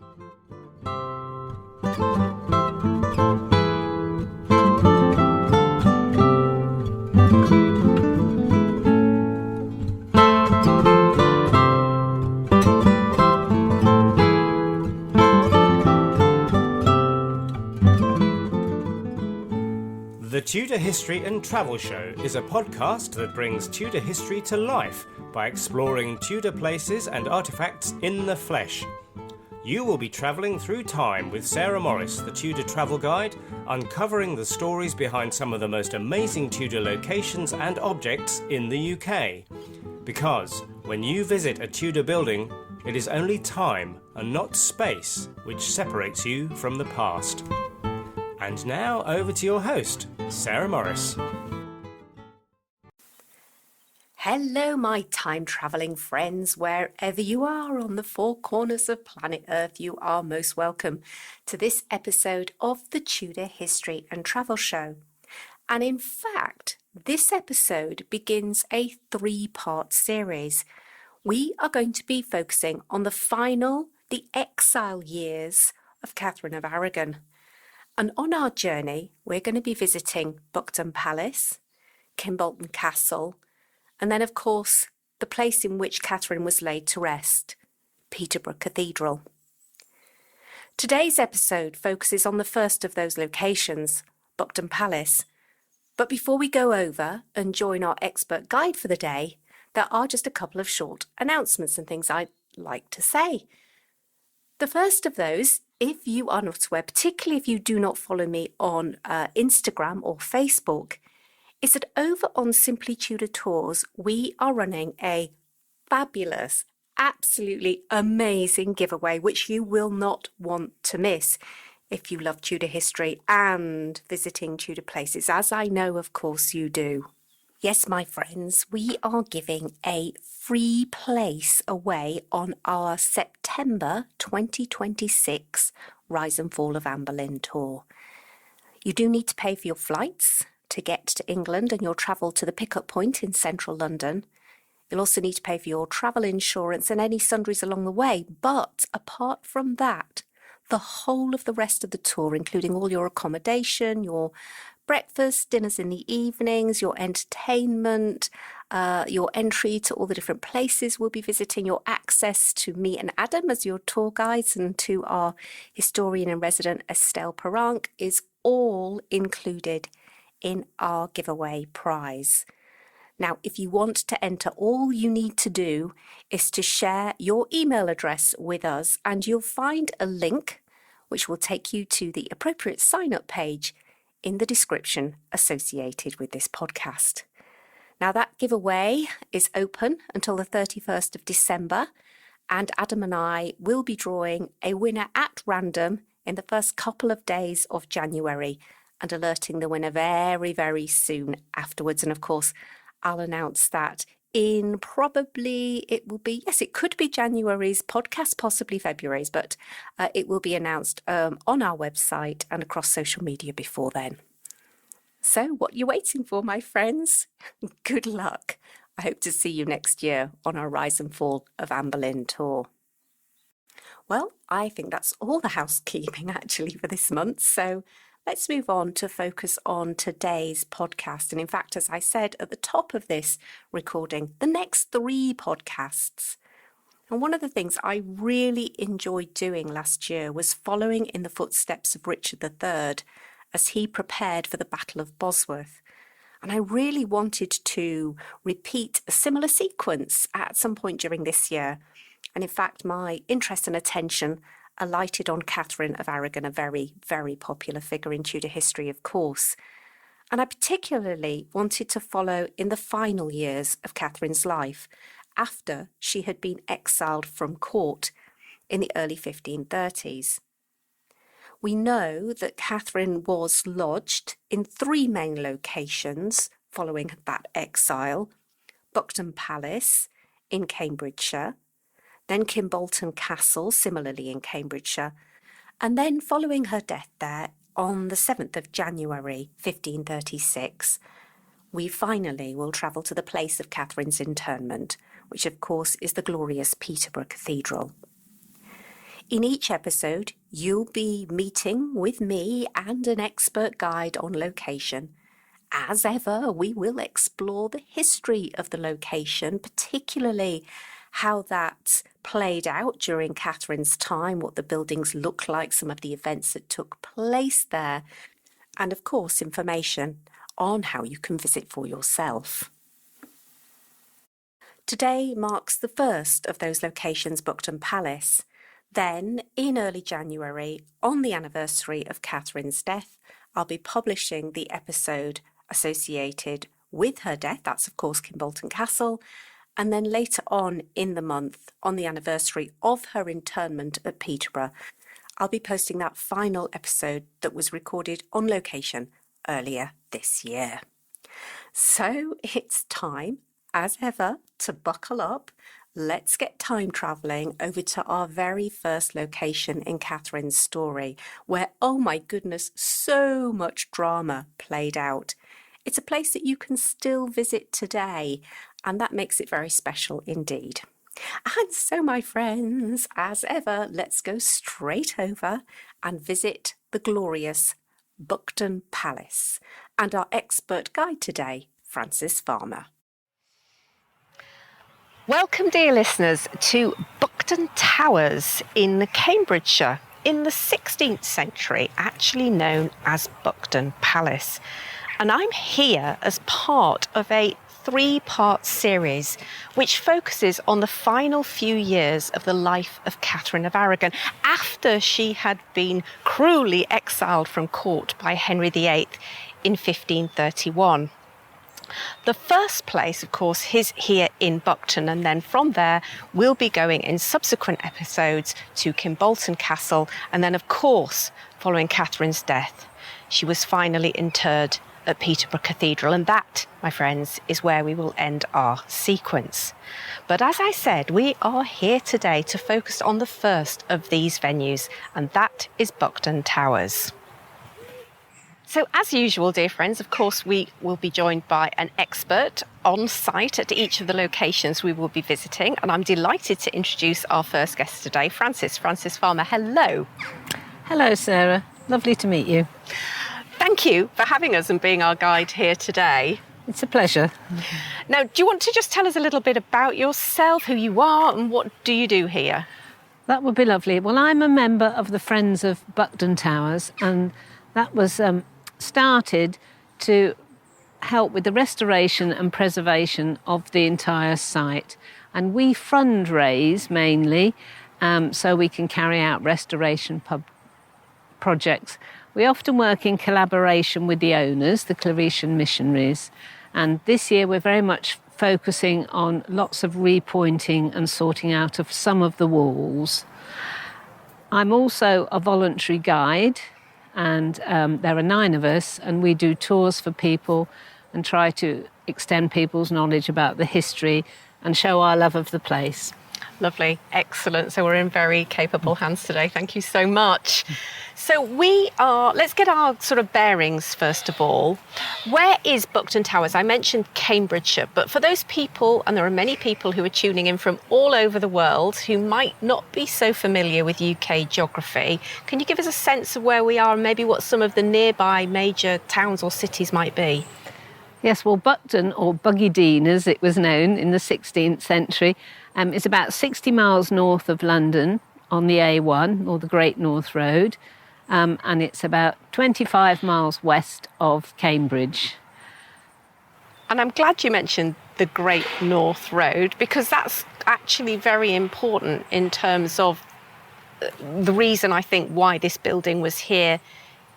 The Tudor History and Travel Show is a podcast that brings Tudor history to life by exploring Tudor places and artefacts in the flesh. You will be travelling through time with Sarah Morris, the Tudor travel guide, uncovering the stories behind some of the most amazing Tudor locations and objects in the UK. Because when you visit a Tudor building, it is only time and not space which separates you from the past. And now over to your host, Sarah Morris. Hello, my time-travelling friends. Wherever you are on the four corners of planet Earth, you are most welcome to this episode of the Tudor History and Travel Show. And in fact, this episode begins a three-part series. We are going to be focusing on the exile years of Catherine of Aragon. And on our journey, we're going to be visiting Buckingham Palace, Kim Bolton Castle, and then, of course, the place in which Catherine was laid to rest, Peterborough Cathedral. Today's episode focuses on the first of those locations, Buckden Palace. But before we go over and join our expert guide for the day, there are just a couple of short announcements and things I'd like to say. The first of those, if you are not aware, particularly if you do not follow me on Instagram or Facebook, is that over on Simply Tudor Tours, we are running a fabulous, absolutely amazing giveaway, which you will not want to miss if you love Tudor history and visiting Tudor places, as I know, of course, you do. Yes, my friends, we are giving a free place away on our September 2026 Rise and Fall of Anne Boleyn tour. You do need to pay for your flights to get to England and your travel to the pickup point in central London. You'll also need to pay for your travel insurance and any sundries along the way. But apart from that, the whole of the rest of the tour, including all your accommodation, your breakfast, dinners in the evenings, your entertainment, your entry to all the different places we'll be visiting, your access to me and Adam as your tour guides, and to our historian and resident Estelle Perranque, is all included in our giveaway prize. Now, if you want to enter, all you need to do is to share your email address with us, and you'll find a link which will take you to the appropriate sign-up page in the description associated with this podcast. Now, that giveaway is open until the 31st of December, and Adam and I will be drawing a winner at random in the first couple of days of January and alerting the winner very, very soon afterwards. And of course, I'll announce that in probably, it could be January's podcast, possibly February's, but it will be announced on our website and across social media before then. So what are you waiting for, my friends? Good luck. I hope to see you next year on our Rise and Fall of Anne Boleyn tour. Well, I think that's all the housekeeping actually for this month. So let's move on to focus on today's podcast. And in fact, as I said at the top of this recording, the next three podcasts. And one of the things I really enjoyed doing last year was following in the footsteps of Richard III as he prepared for the Battle of Bosworth. And I really wanted to repeat a similar sequence at some point during this year. And in fact, my interest and attention alighted on Catherine of Aragon, a very, very popular figure in Tudor history, of course. And I particularly wanted to follow in the final years of Catherine's life, after she had been exiled from court in the early 1530s. We know that Catherine was lodged in three main locations following that exile: Buckton Palace in Cambridgeshire, then Kim Bolton Castle, similarly in Cambridgeshire, and then following her death there on the 7th of January 1536, we finally will travel to the place of Catherine's interment, which of course is the glorious Peterborough Cathedral. in each episode, you'll be meeting with me and an expert guide on location. As ever, we will explore the history of the location, particularly how that played out during Catherine's time, what the buildings look like, some of the events that took place there, and of course, information on how you can visit for yourself. Today marks the first of those locations, Buckingham Palace. Then, in early January, on the anniversary of Catherine's death, I'll be publishing the episode associated with her death. That's, of course, Kim Bolton Castle. And then later on in the month, on the anniversary of her internment at Peterborough, I'll be posting that final episode that was recorded on location earlier this year. So it's time, as ever, to buckle up. Let's get time travelling over to our very first location in Catherine's story, where, oh my goodness, so much drama played out. It's a place that you can still visit today, and that makes it very special indeed. And so, my friends, as ever, let's go straight over and visit the glorious Buckton Palace and our expert guide today, Frances Farmer. Welcome, dear listeners, to Buckden Towers in Cambridgeshire, in the 16th century, actually known as Buckden Palace. And I'm here as part of a 3-part series which focuses on the final few years of the life of Catherine of Aragon after she had been cruelly exiled from court by Henry VIII in 1531. The first place, of course, is here in Bucton, and then from there we'll be going in subsequent episodes to Kim Bolton Castle, and then, of course, following Catherine's death, she was finally interred at Peterborough Cathedral, and that, my friends, is where we will end our sequence. But as I said, we are here today to focus on the first of these venues, and that is Buckden Towers. So as usual, dear friends, of course, we will be joined by an expert on site at each of the locations we will be visiting, and I'm delighted to introduce our first guest today, Frances Farmer. Hello. Hello, Sarah. Lovely to meet you. Thank you for having us and being our guide here today. It's a pleasure. Now, do you want to just tell us a little bit about yourself, who you are, and what do you do here? That would be lovely. Well, I'm a member of the Friends of Buckden Towers, and that was started to help with the restoration and preservation of the entire site. And we fundraise mainly so we can carry out restoration projects. We often work in collaboration with the owners, the Claretian missionaries. And this year we're very much focusing on lots of repointing and sorting out of some of the walls. I'm also a voluntary guide, and there are 9 of us, and we do tours for people and try to extend people's knowledge about the history and show our love of the place. Lovely, excellent. So we're in very capable hands today. Thank you so much. So let's get our sort of bearings first of all. Where is Buckden Towers? I mentioned Cambridgeshire, but for those people, and there are many people who are tuning in from all over the world who might not be so familiar with UK geography, can you give us a sense of where we are and maybe what some of the nearby major towns or cities might be? Yes, well, Buckden, or Bugden as it was known in the 16th century, is about 60 miles north of London on the A1, or the Great North Road, and it's about 25 miles west of Cambridge. And I'm glad you mentioned the Great North Road, because that's actually very important in terms of the reason, I think, why this building was here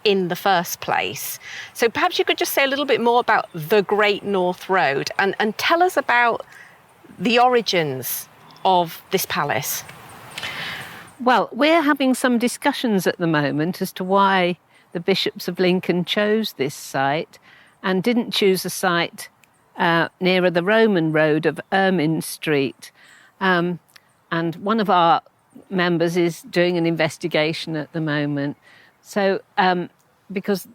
in the first place. So perhaps you could just say a little bit more about the Great North Road and tell us about the origins of this palace. Well, we're having some discussions at the moment as to why the bishops of Lincoln chose this site and didn't choose a site nearer the Roman road of Ermine Street. And one of our members is doing an investigation at the moment. So, because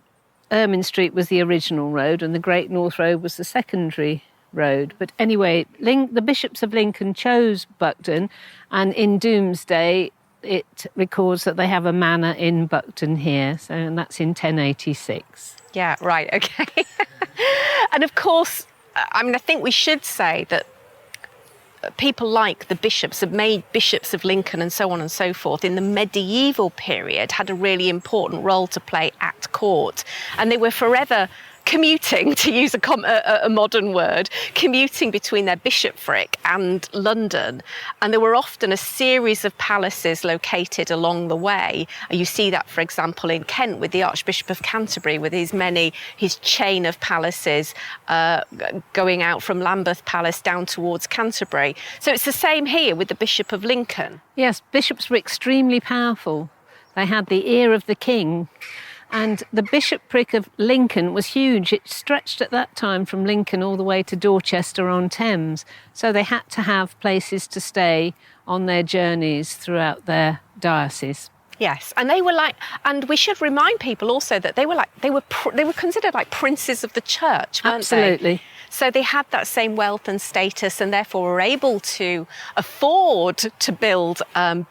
Ermine Street was the original road and the Great North Road was the secondary road. But anyway, the bishops of Lincoln chose Buckden, and in Doomsday, it records that they have a manor in Bucton here, and that's in 1086. Yeah, right, okay. And of course, I mean, I think we should say that people like the bishops have made bishops of Lincoln and so on and so forth in the medieval period had a really important role to play at court, and they were forever commuting, to use a modern word, commuting between their bishopric and London. And there were often a series of palaces located along the way. You see that, for example, in Kent with the Archbishop of Canterbury, with his chain of palaces going out from Lambeth Palace down towards Canterbury. So it's the same here with the Bishop of Lincoln. Yes, bishops were extremely powerful. They had the ear of the king. And the bishopric of Lincoln was huge. It stretched at that time from Lincoln all the way to Dorchester-on-Thames. So they had to have places to stay on their journeys throughout their diocese. Yes, and and we should remind people also that they were considered like princes of the church, weren't Absolutely. they? So they had that same wealth and status, and therefore were able to afford to build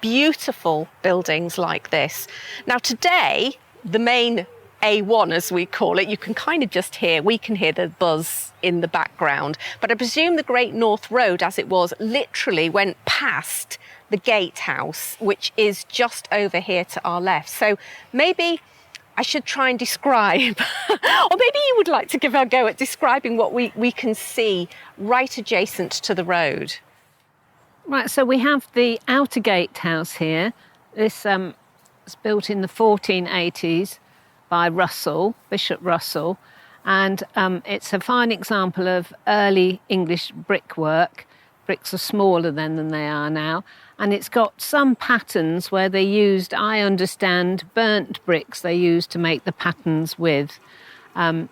beautiful buildings like this. Now today, the main A1, as we call it, you can kind of we can hear the buzz in the background. But I presume the Great North Road, as it was, literally went past the gatehouse, which is just over here to our left. So maybe I should try and describe, or maybe you would like to give a go at describing what we can see right adjacent to the road. Right, so we have the outer gatehouse here. This was built in the 1480s by Russell, Bishop Russell, and it's a fine example of early English brickwork. Bricks are smaller then than they are now, and it's got some patterns where they used, I understand, burnt bricks they used to make the patterns with. And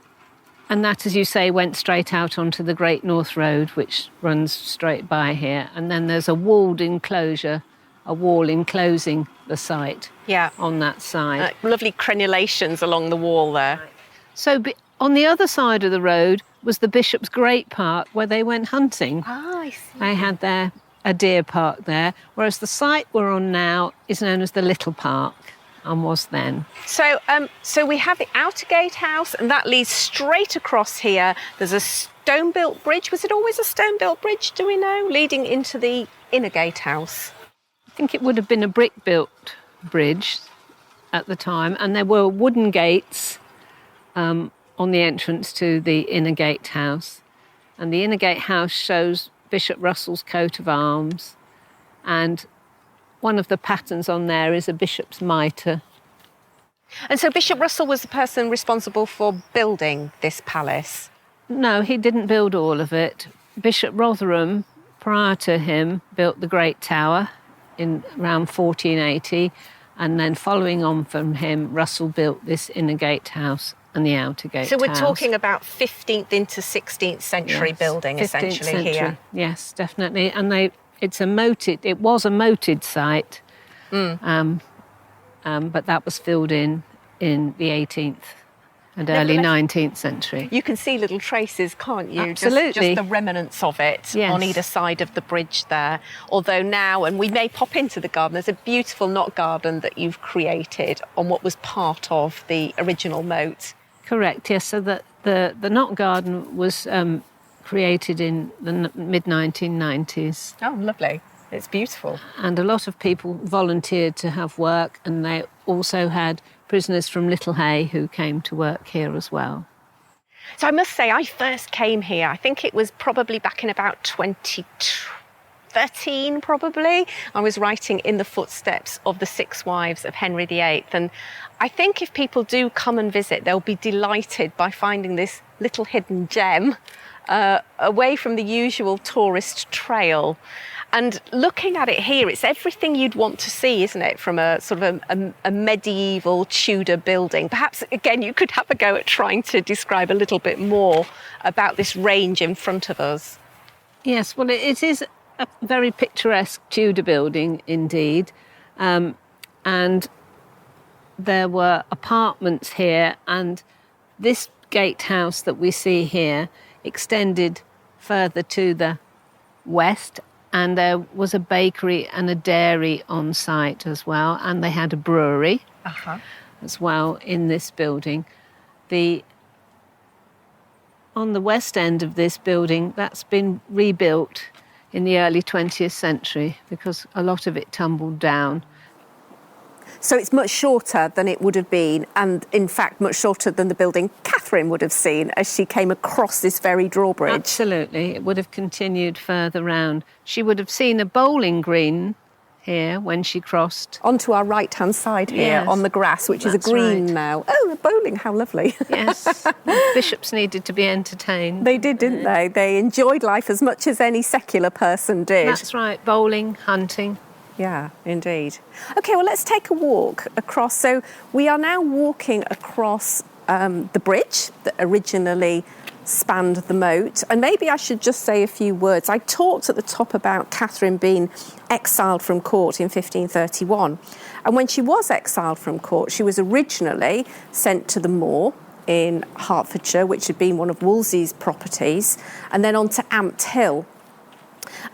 that, as you say, went straight out onto the Great North Road, which runs straight by here. And then there's a walled enclosure, a wall enclosing the site on that side. Lovely crenulations along the wall there. So on the other side of the road was the Bishop's Great Park, where they went hunting. Ah, I see. They had a deer park there, whereas the site we're on now is known as the Little Park, and was then. So we have the outer gatehouse, and that leads straight across here. There's a stone-built bridge. Was it always a stone-built bridge, do we know, leading into the inner gatehouse? I think it would have been a brick-built bridge at the time, and there were wooden gates on the entrance to the inner gatehouse. And the inner gatehouse shows Bishop Russell's coat of arms, and one of the patterns on there is a bishop's mitre. And so Bishop Russell was the person responsible for building this palace? No, he didn't build all of it. Bishop Rotherham, prior to him, built the Great Tower in around 1480, and then following on from him, Russell built this inner gatehouse and the outer gatehouse. So we're talking about 15th into 16th century building, essentially, century. Here. Yes, definitely. And it was a moated site, but that was filled in the 18th and early 19th century. You can see little traces, can't you? Absolutely. Just the remnants of it on either side of the bridge there. Although now, and we may pop into the garden, there's a beautiful knot garden that you've created on what was part of the original moat. Correct, yes. So the knot garden was created in the mid-1990s. Oh, lovely. It's beautiful. And a lot of people volunteered to have work, and they also had prisoners from Little Hay who came to work here as well. So I must say, I first came here, I think it was probably back in about 2013, probably. I was writing in the footsteps of the 6 wives of Henry VIII. And I think if people do come and visit, they'll be delighted by finding this little hidden gem away from the usual tourist trail. And looking at it here, it's everything you'd want to see, isn't it, from a sort of a medieval Tudor building. Perhaps, again, you could have a go at trying to describe a little bit more about this range in front of us. Yes, well, it is a very picturesque Tudor building indeed. And there were apartments here, and this gatehouse that we see here extended further to the west and there was a bakery and a dairy on site as well, and they had a brewery as well in this building. On the west end of this building, that's been rebuilt in the early 20th century because a lot of it tumbled down. So it's much shorter than it would have been, and in fact much shorter than the building Catherine would have seen as she came across this very drawbridge. Absolutely, it would have continued further round. She would have seen a bowling green here when she crossed. Onto our right-hand side here, Yes, on the grass, which is a that's green right. now. Oh, the bowling, how lovely. Yes, bishops needed to be entertained. They did, didn't they? They enjoyed life as much as any secular person did. That's right, bowling, hunting. Yeah, indeed. OK, well, let's take a walk across. So we are now walking across the bridge that originally spanned the moat. And maybe I should just say a few words. I talked at the top about Catherine being exiled from court in 1531. And when she was exiled from court, she was originally sent to the moor in Hertfordshire, which had been one of Wolsey's properties, and then on to Amt Hill.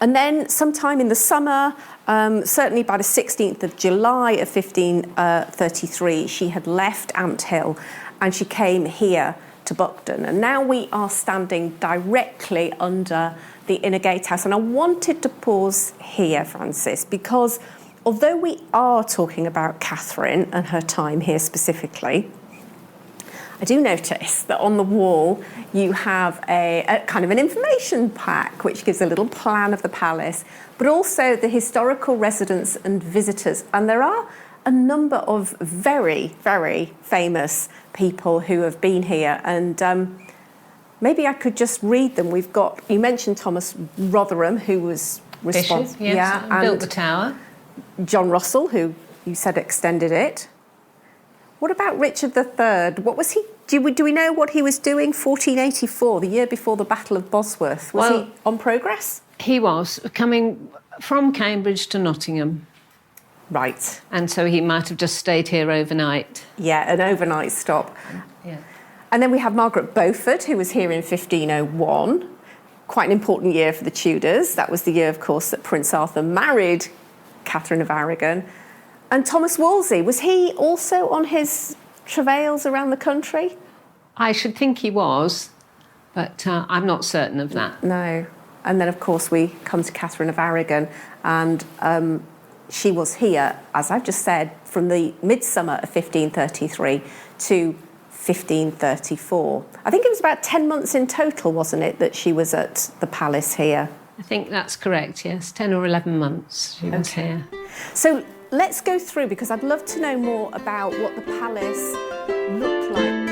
And then sometime in the summer, certainly by the 16th of July of 1533, she had left Amt Hill and she came here to Buckden. And now we are standing directly under the inner gatehouse. And I wanted to pause here, Francis, because although we are talking about Catherine and her time here specifically, I do notice that on the wall you have a kind of an information pack which gives a little plan of the palace, but also the historical residents and visitors. And there are a number of very, very famous people who have been here. And maybe I could just read them. We've got, you mentioned Thomas Rotherham, who was responsible. Bishop, yes, and built the tower. John Russell, who you said extended it. What about Richard III? What was he? Do we know what he was doing? 1484, the year before the Battle of Bosworth. Was he on progress? He was coming from Cambridge to Nottingham. Right. And so he might have just stayed here overnight. Yeah, an overnight stop. Yeah. And then we have Margaret Beaufort, who was here in 1501. Quite an important year for the Tudors. That was the year, of course, that Prince Arthur married Catherine of Aragon. And Thomas Wolsey, was he also on his travails around the country? I should think he was, but I'm not certain of that. No. And then, of course, we come to Catherine of Aragon, and she was here, as I've just said, from the midsummer of 1533 to 1534. I think it was about 10 months in total, wasn't it, that she was at the palace here? I think that's correct, yes. 10 or 11 months she was here. So let's go through, because I'd love to know more about what the palace looked like.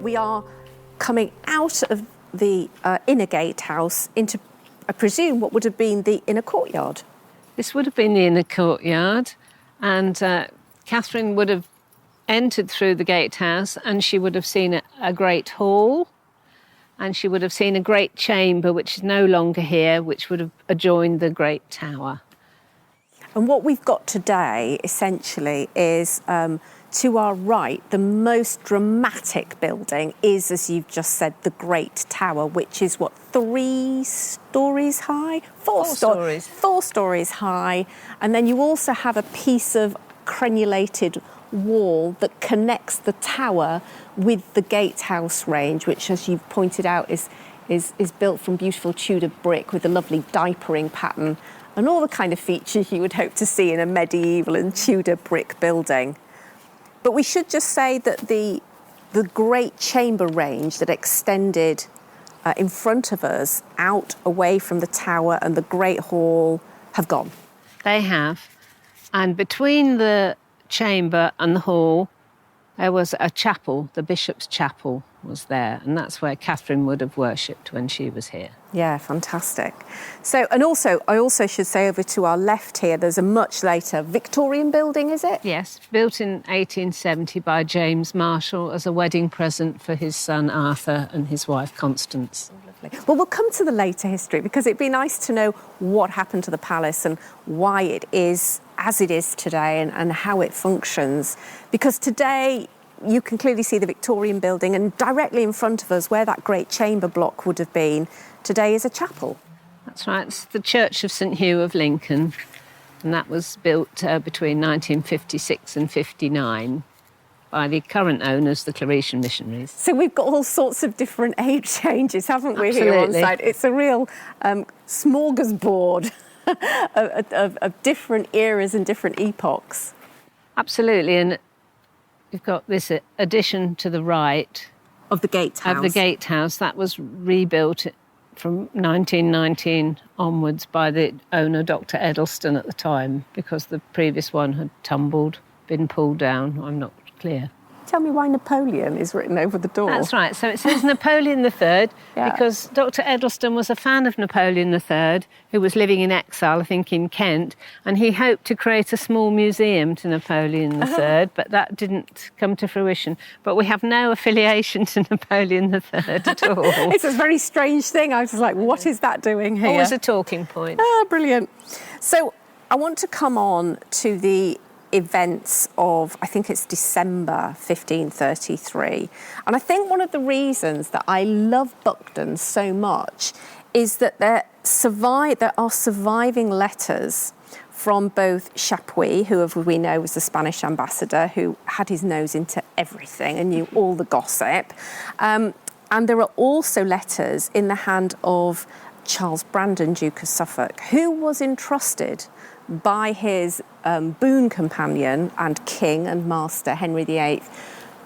We are coming out of the inner gatehouse into, I presume, what would have been the inner courtyard. This would have been the inner courtyard, and Catherine would have entered through the gatehouse, and she would have seen a great hall, and she would have seen a great chamber, which is no longer here, which would have adjoined the great tower. And what we've got today, essentially, is to our right, the most dramatic building is, as you've just said, the Great Tower, which is, 3 stories high? Four stories. 4 stories high. And then you also have a piece of crenulated wall that connects the tower with the gatehouse range, which, as you've pointed out, is built from beautiful Tudor brick with a lovely diapering pattern and all the kind of features you would hope to see in a medieval and Tudor brick building. But we should just say that the great chamber range that extended in front of us out away from the tower and the Great Hall have gone. They have. And between the chamber and the hall, there was a chapel, the Bishop's Chapel was there, and that's where Catherine would have worshipped when she was here. Yeah, fantastic. So, and also, I also should say over to our left here, there's a much later Victorian building, is it? Yes, built in 1870 by James Marshall as a wedding present for his son Arthur and his wife Constance. Lovely. Well, we'll come to the later history because it'd be nice to know what happened to the palace and why it is as it is today and how it functions. Because today, you can clearly see the Victorian building, and directly in front of us, where that great chamber block would have been, today is a chapel. That's right. It's the Church of St Hugh of Lincoln, and that was built between 1956 and 59 by the current owners, the Claretian missionaries. So we've got all sorts of different age changes, haven't we, Absolutely. here on site? It's a real smorgasbord of different eras and different epochs. Absolutely, and you've got this addition to the right of the gatehouse. Of the gatehouse that was rebuilt from 1919 onwards by the owner, Dr. Edelston, at the time, because the previous one had tumbled, been pulled down. I'm not clear. Tell me why Napoleon is written over the door. That's right. So it says Napoleon III because Dr. Edelston was a fan of Napoleon III, who was living in exile, I think, in Kent, and he hoped to create a small museum to Napoleon III, but that didn't come to fruition. But we have no affiliation to Napoleon III at all. It's a very strange thing. I was like, what is that doing here? Always a talking point. Ah, brilliant. So I want to come on to the events of, I think it's December 1533. And I think one of the reasons that I love Bucton so much is that there are surviving letters from both Chapuis, who we know was the Spanish ambassador, who had his nose into everything and knew all the gossip. And there are also letters in the hand of Charles Brandon, Duke of Suffolk, who was entrusted by his boon companion and king and master, Henry VIII,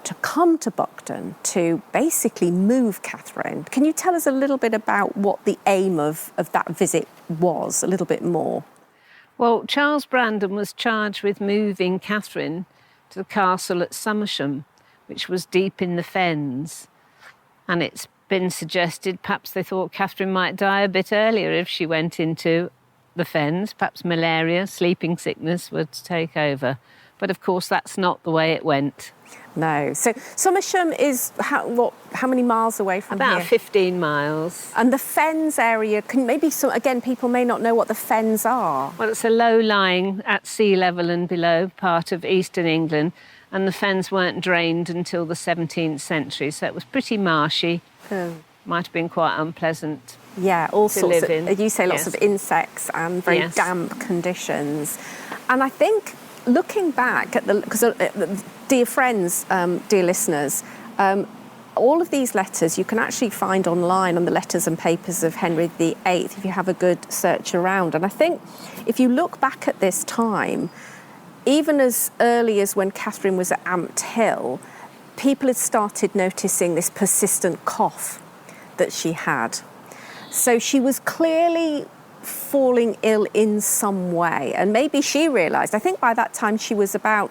to come to Buckden to basically move Catherine. Can you tell us a little bit about what the aim of that visit was, a little bit more? Well, Charles Brandon was charged with moving Catherine to the castle at Somersham, which was deep in the Fens. And it's been suggested perhaps they thought Catherine might die a bit earlier if she went into the Fens. Perhaps malaria, sleeping sickness would take over. But of course, that's not the way it went. No. So Somersham is how many miles away from here? About 15 miles. And the Fens area, again, people may not know what the Fens are. Well, it's a low-lying, at sea level and below, part of eastern England, and the Fens weren't drained until the 17th century, so it was pretty marshy. Might have been quite unpleasant. Yeah, all sorts of, you say lots Yes. of insects and very damp conditions. And I think looking back at because dear friends, dear listeners, all of these letters you can actually find online on the letters and papers of Henry VIII if you have a good search around. And I think if you look back at this time, even as early as when Catherine was at Amt Hill, people had started noticing this persistent cough that she had. So she was clearly falling ill in some way. And maybe she realised, I think by that time she was around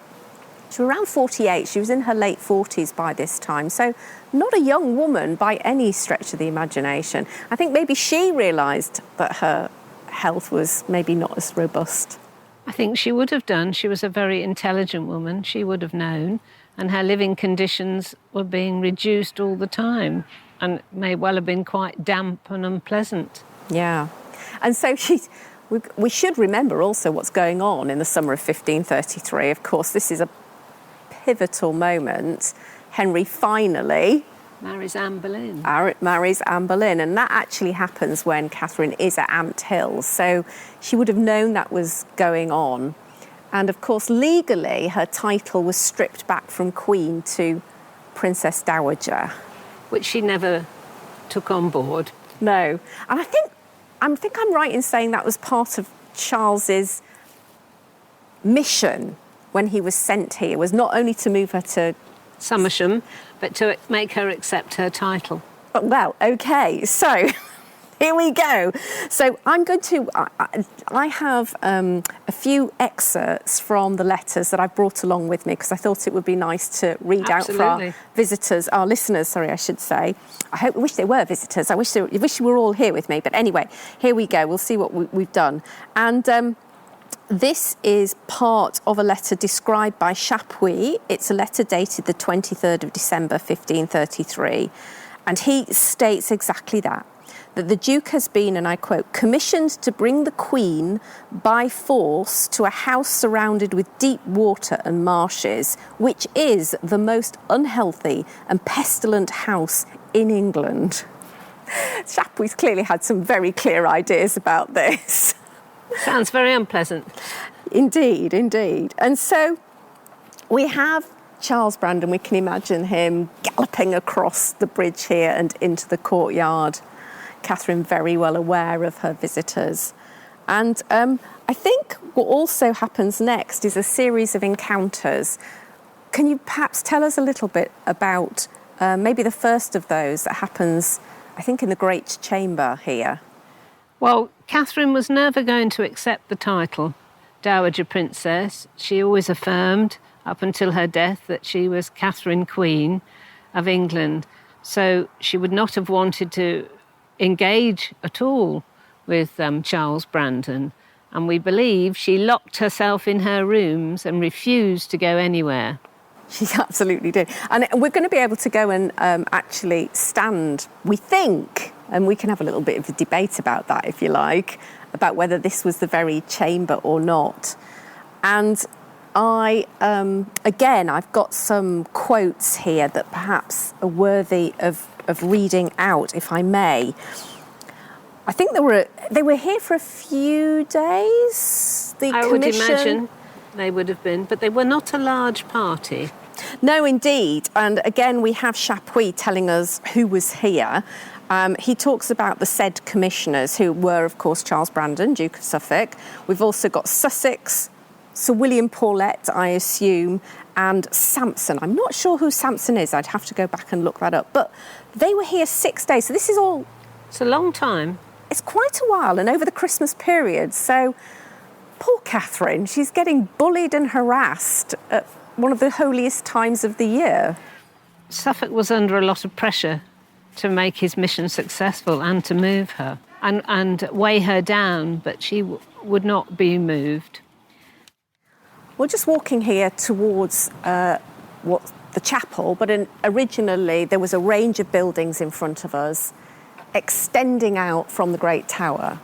48. She was in her late 40s by this time. So not a young woman by any stretch of the imagination. I think maybe she realised that her health was maybe not as robust. I think she would have done. She was a very intelligent woman. She would have known. And her living conditions were being reduced all the time. And may well have been quite damp and unpleasant. Yeah. And so we should remember also what's going on in the summer of 1533. Of course, this is a pivotal moment, Henry finally Marries Anne Boleyn. marries Anne Boleyn, and that actually happens when Catherine is at Amt Hill. So she would have known that was going on. And of course, legally, her title was stripped back from Queen to Princess Dowager. Which she never took on board. No. And I think I'm right in saying that was part of Charles's mission when he was sent here, was not only to move her to Somersham, but to make her accept her title. Well, okay, so here we go. So I'm going to, I have a few excerpts from the letters that I've brought along with me because I thought it would be nice to read out for our visitors, our listeners, sorry, I should say. I wish they were visitors. I wish you were all here with me. But anyway, here we go. We'll see what we've done. And this is part of a letter described by Chapuis. It's a letter dated the 23rd of December, 1533. And he states exactly that the Duke has been, and I quote, commissioned to bring the Queen by force to a house surrounded with deep water and marshes, which is the most unhealthy and pestilent house in England. Chapuis clearly had some very clear ideas about this. Sounds very unpleasant. Indeed, indeed. And so we have Charles Brandon. We can imagine him galloping across the bridge here and into the courtyard. Catherine very well aware of her visitors. And I think what also happens next is a series of encounters. Can you perhaps tell us a little bit about maybe the first of those that happens, I think, in the Great Chamber here? Well, Catherine was never going to accept the title Dowager Princess. She always affirmed, up until her death, that she was Catherine, Queen of England. So she would not have wanted to engage at all with Charles Brandon. And we believe she locked herself in her rooms and refused to go anywhere. She absolutely did. And we're going to be able to go and actually stand, we think, and we can have a little bit of a debate about that, if you like, about whether this was the very chamber or not. And I've got some quotes here that perhaps are worthy of reading out, if I may. I think they were here for a few days, the commission. I would imagine they would have been, but they were not a large party. No, indeed. And again, we have Chapuis telling us who was here. He talks about the said commissioners, who were, of course, Charles Brandon, Duke of Suffolk. We've also got Sussex, Sir William Paulet, I assume, and Sampson. I'm not sure who Sampson is. I'd have to go back and look that up. But they were here 6 days. So this is all... It's a long time. It's quite a while, and over the Christmas period. So poor Catherine, she's getting bullied and harassed at one of the holiest times of the year. Suffolk was under a lot of pressure to make his mission successful and to move her and weigh her down, but she would not be moved. We're just walking here towards the chapel, but originally there was a range of buildings in front of us extending out from the Great Tower.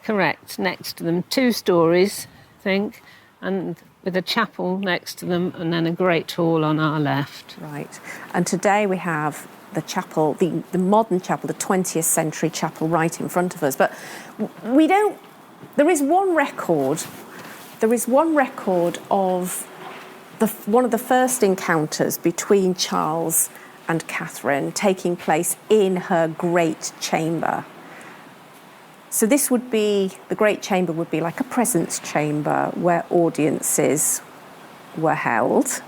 Correct, next to them, 2 stories, I think, and with a chapel next to them and then a great hall on our left. Right, and today we have the chapel, the modern chapel, the 20th century chapel right in front of us. But there is one record of one of the first encounters between Charles and Catherine taking place in her great chamber. So the great chamber would be like a presence chamber where audiences were held.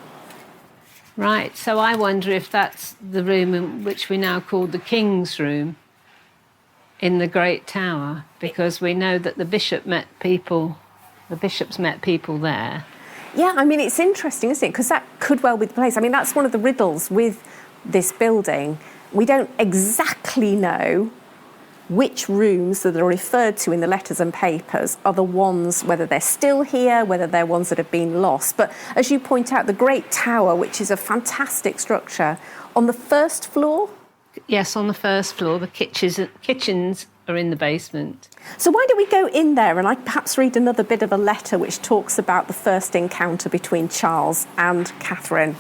Right, so I wonder if that's the room in which we now call the King's Room in the Great Tower, because we know that the bishops met people there. Yeah, I mean, it's interesting, isn't it? Because that could well be the place. I mean, that's one of the riddles with this building. We don't exactly know which rooms that are referred to in the letters and papers are the ones, whether they're still here, whether they're ones that have been lost. But as you point out, the Great Tower, which is a fantastic structure, on the first floor? Yes, on the first floor. The kitchens are in the basement. So why don't we go in there and I perhaps read another bit of a letter which talks about the first encounter between Charles and Catherine.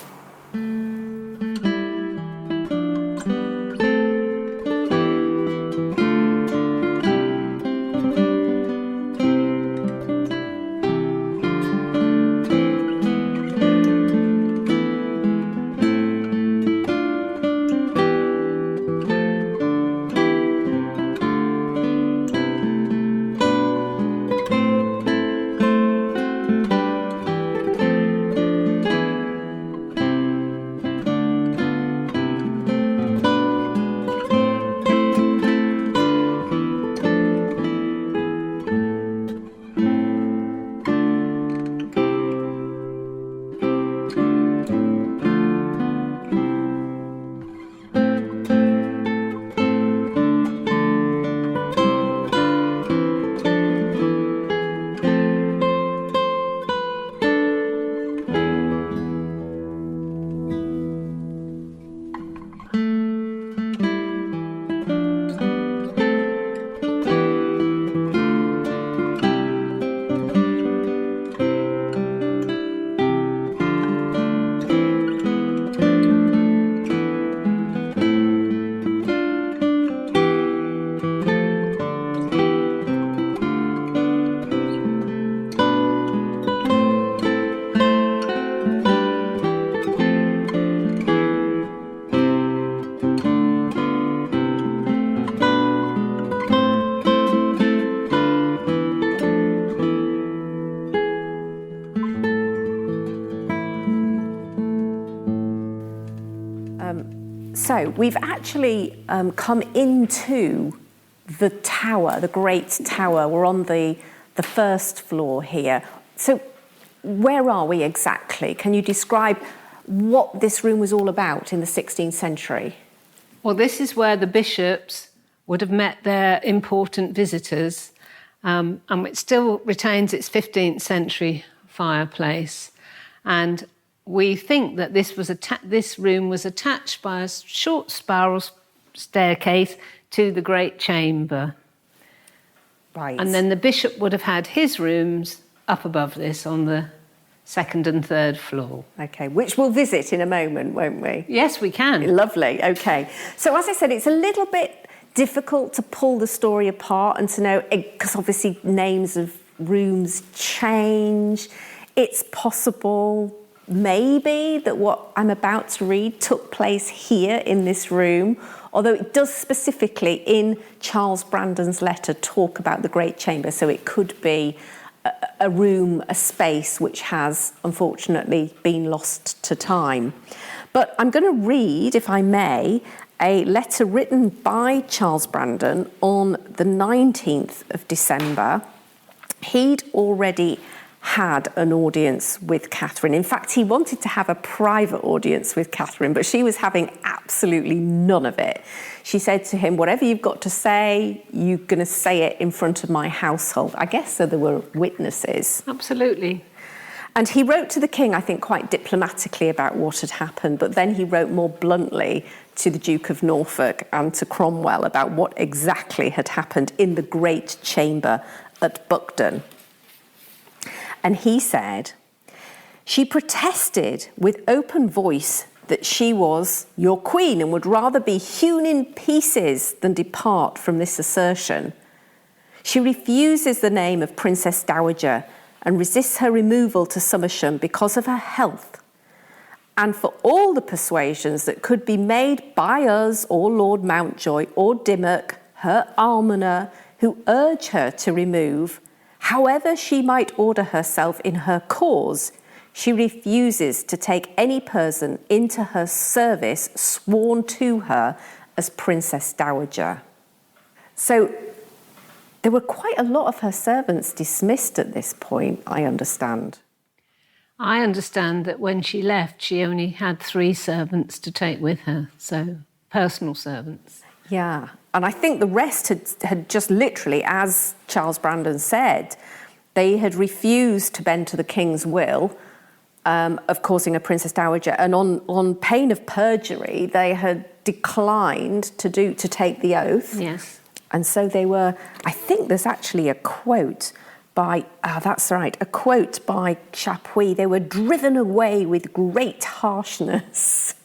So we've actually come into the tower, the Great Tower. We're on the first floor here. So where are we exactly? Can you describe what this room was all about in the 16th century? Well, this is where the bishops would have met their important visitors, and it still retains its 15th century fireplace. And we think that this room was attached by a short spiral staircase to the great chamber. Right. And then the bishop would have had his rooms up above this on the second and third floor. Okay, which we'll visit in a moment, won't we? Yes, we can. Lovely, okay. So as I said, it's a little bit difficult to pull the story apart and to know, because obviously names of rooms change. It's possible, maybe, that what I'm about to read took place here in this room, although it does specifically in Charles Brandon's letter talk about the Great Chamber, so it could be a room, a space which has unfortunately been lost to time. But I'm going to read, if I may, a letter written by Charles Brandon on the 19th of December. He'd already had an audience with Catherine. In fact, he wanted to have a private audience with Catherine, but she was having absolutely none of it. She said to him, whatever you've got to say, you're going to say it in front of my household. I guess so there were witnesses. Absolutely. And he wrote to the king, I think, quite diplomatically about what had happened, but then he wrote more bluntly to the Duke of Norfolk and to Cromwell about what exactly had happened in the Great Chamber at Buckden. And he said, she protested with open voice that she was your queen and would rather be hewn in pieces than depart from this assertion. She refuses the name of Princess Dowager and resists her removal to Somersham because of her health. And for all the persuasions that could be made by us or Lord Mountjoy or Dimmock, her almoner, who urge her to remove, however she might order herself in her cause, she refuses to take any person into her service sworn to her as Princess Dowager. So there were quite a lot of her servants dismissed at this point, I understand. I understand that when she left, she only had 3 servants to take with her, so personal servants. Yeah, and I think the rest had just literally, as Charles Brandon said, they had refused to bend to the king's will of causing a Princess Dowager, and on pain of perjury, they had declined to take the oath. Yes. And so they were, I think there's actually a quote by, that's right, a quote by Chapuis. They were driven away with great harshness.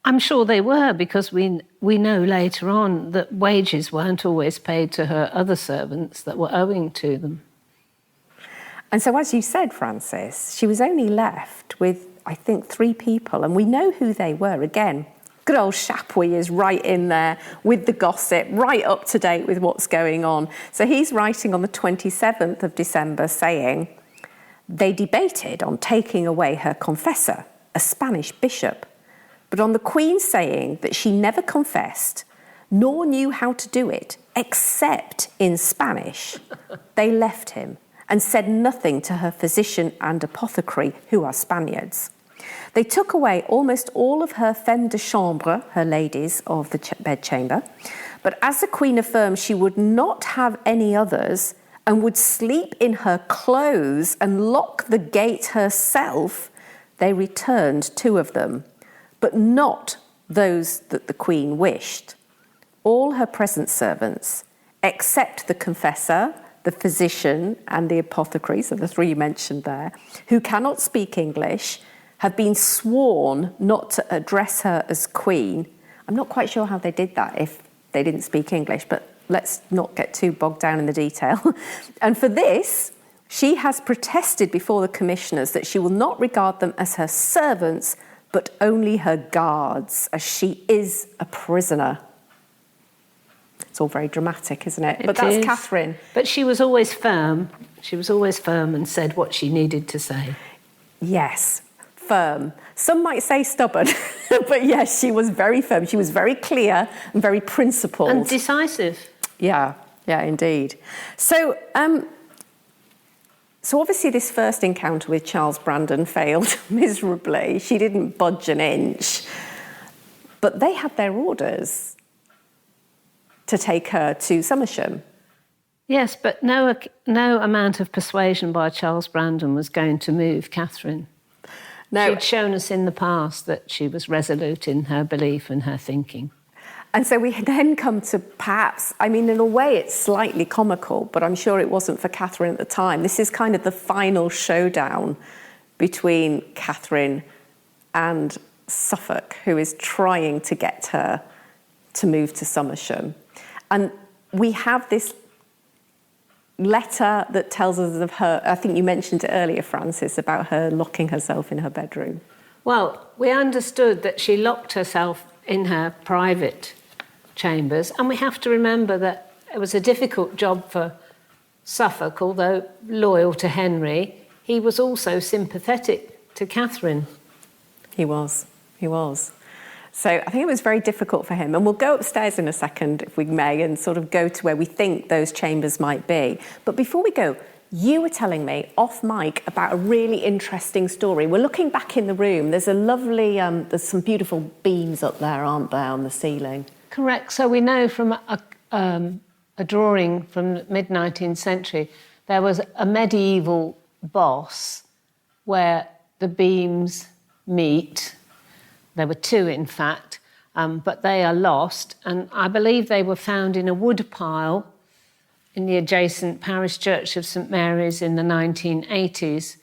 I'm sure they were, because we know later on that wages weren't always paid to her other servants that were owing to them. And so, as you said, Francis, she was only left with, I think, 3 people, and we know who they were. Again, good old Chapuis is right in there with the gossip, right up to date with what's going on. So he's writing on the 27th of December saying, they debated on taking away her confessor, a Spanish bishop, but on the Queen saying that she never confessed, nor knew how to do it, except in Spanish, they left him and said nothing to her physician and apothecary, who are Spaniards. They took away almost all of her femmes de chambre, her ladies of the bedchamber, but as the Queen affirmed she would not have any others and would sleep in her clothes and lock the gate herself, they returned 2 of them, but not those that the Queen wished. All her present servants, except the confessor, the physician and the apothecary, so the 3 mentioned there, who cannot speak English, have been sworn not to address her as Queen. I'm not quite sure how they did that if they didn't speak English, but let's not get too bogged down in the detail. And for this, she has protested before the commissioners that she will not regard them as her servants, but only her guards, as she is a prisoner. It's all very dramatic, isn't it? But that's Catherine. But she was always firm. She was always firm and said what she needed to say. Yes, firm. Some might say stubborn, but yes, she was very firm. She was very clear and very principled. And decisive. Yeah, indeed. So obviously this first encounter with Charles Brandon failed miserably. She didn't budge an inch. But they had their orders to take her to Somersham. Yes, but no amount of persuasion by Charles Brandon was going to move Catherine. No. She'd shown us in the past that she was resolute in her belief and her thinking. And so we then come to perhaps, I mean, in a way it's slightly comical, but I'm sure it wasn't for Catherine at the time. This is kind of the final showdown between Catherine and Suffolk, who is trying to get her to move to Somersham. And we have this letter that tells us of her, I think you mentioned it earlier, Francis, about her locking herself in her bedroom. Well, we understood that she locked herself in her private chambers, and we have to remember that it was a difficult job for Suffolk, although loyal to Henry. He was also sympathetic to Catherine. He was. So I think it was very difficult for him. And we'll go upstairs in a second, if we may, and sort of go to where we think those chambers might be. But before we go, you were telling me off mic about a really interesting story. We're looking back in the room. There's a lovely, there's some beautiful beams up there, aren't there, on the ceiling? Correct. So we know from a drawing from the mid-19th century, there was a medieval boss where the beams meet. There were 2, in fact, but they are lost. And I believe they were found in a wood pile in the adjacent parish church of St Mary's in the 1980s.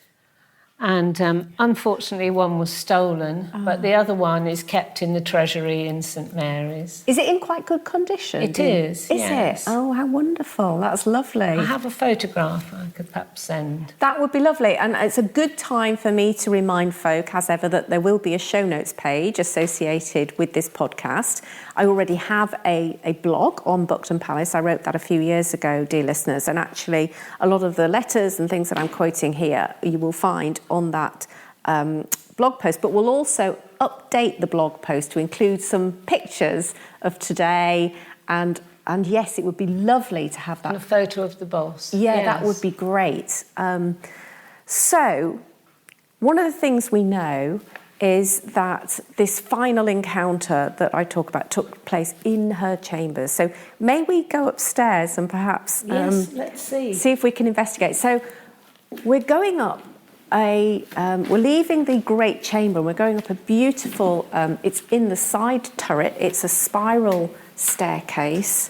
And unfortunately, one was stolen, but the other one is kept in the treasury in St Mary's. Is it in quite good condition? It is, yes. Is it? Oh, how wonderful. That's lovely. I have a photograph I could perhaps send. That would be lovely. And it's a good time for me to remind folk, as ever, that there will be a show notes page associated with this podcast. I already have a blog on Buckingham Palace. I wrote that a few years ago, dear listeners. And actually, a lot of the letters and things that I'm quoting here, you will find on that blog post. But we'll also update the blog post to include some pictures of today. And yes, it would be lovely to have that. And a photo of the boss. Yeah, yes. That would be great. So one of the things we know is that this final encounter that I talk about took place in her chambers. So may we go upstairs and perhaps yes, let's see if we can investigate. So we're going up we're leaving the great chamber. We're going up a beautiful, it's in the side turret. It's a spiral staircase.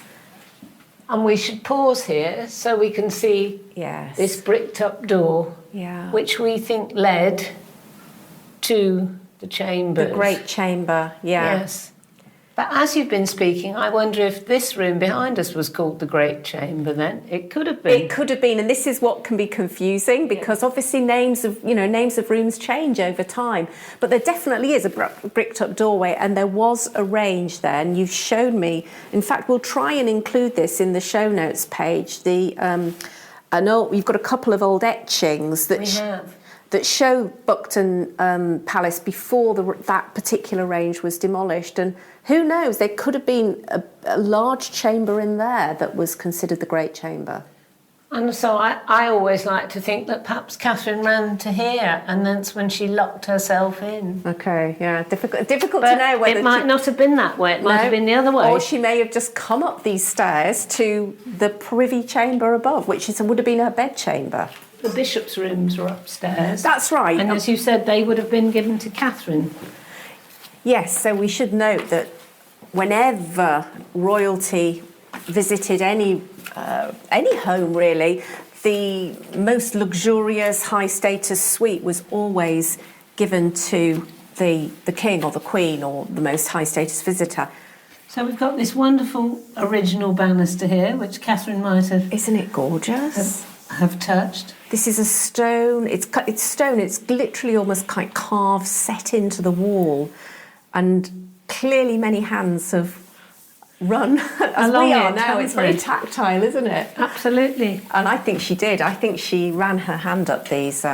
And we should pause here so we can see this bricked up door, which we think led to the chambers. The great chamber, Yes. But as you've been speaking, I wonder if this room behind us was called the Great Chamber then. It could have been. It could have been, and this is what can be confusing because obviously names of rooms change over time. But there definitely is a bricked up doorway, and there was a range there, and you've shown me. In fact, we'll try and include this in the show notes page. We've got a couple of old etchings that show Buckingham Palace before that particular range was demolished. And who knows, there could have been a large chamber in there that was considered the Great Chamber. And so I always like to think that perhaps Catherine ran to here, and that's when she locked herself in. Okay, yeah, difficult to know whether it might not have been that way. It might have been the other way. Or she may have just come up these stairs to the privy chamber above, which would have been her bedchamber. The bishop's rooms were upstairs. That's right. And as you said, they would have been given to Catherine. Yes, so we should note that whenever royalty visited any home, really, the most luxurious, high-status suite was always given to the king or the queen or the most high-status visitor. So we've got this wonderful original banister here, which Catherine might have... Isn't it gorgeous? Have touched. This is a stone. It's stone. It's literally almost kind of carved, set into the wall, and clearly many hands have run as Along we are it, now. It's very tactile, isn't it? Absolutely. And I think she did. I think she ran her hand up these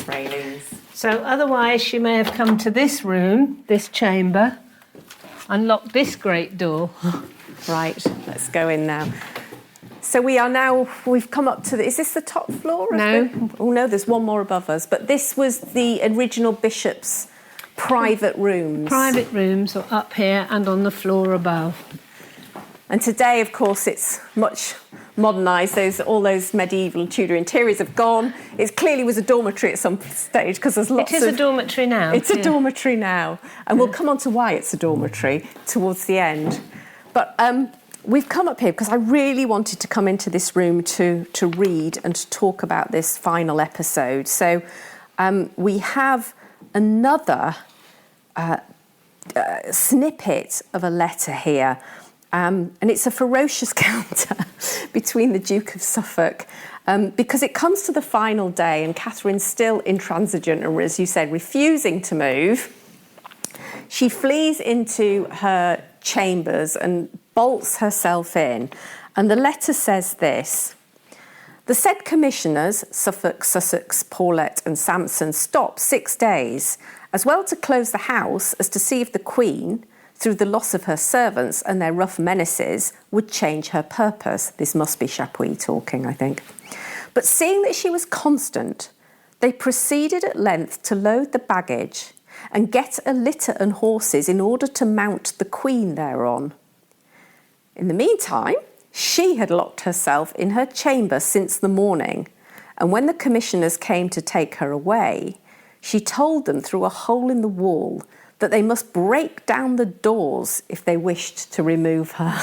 railings. So otherwise, she may have come to this room, this chamber, and locked this great door. Right. Let's go in now. So we've come up to is this the top floor? No. Oh no, there's one more above us. But this was the original bishop's private rooms. Private rooms are up here and on the floor above. And today, of course, it's much modernised. All those medieval Tudor interiors have gone. It clearly was a dormitory at some stage because there's lots of... It is a dormitory now. It's a dormitory now. And we'll come on to why it's a dormitory towards the end. But... we've come up here because I really wanted to come into this room to read and to talk about this final episode. So we have another snippet of a letter here, and it's a ferocious counter between the Duke of Suffolk because it comes to the final day and Catherine's still intransigent and, as you said, refusing to move. She flees into her chambers and bolts herself in, and the letter says this: the said commissioners, Suffolk, Sussex, Paulet and Sampson, stopped 6 days, as well to close the house as to see if the Queen, through the loss of her servants and their rough menaces, would change her purpose. This must be Chapuis talking, I think. But seeing that she was constant, they proceeded at length to load the baggage and get a litter and horses in order to mount the Queen thereon. In the meantime, she had locked herself in her chamber since the morning, and when the commissioners came to take her away, she told them through a hole in the wall that they must break down the doors if they wished to remove her.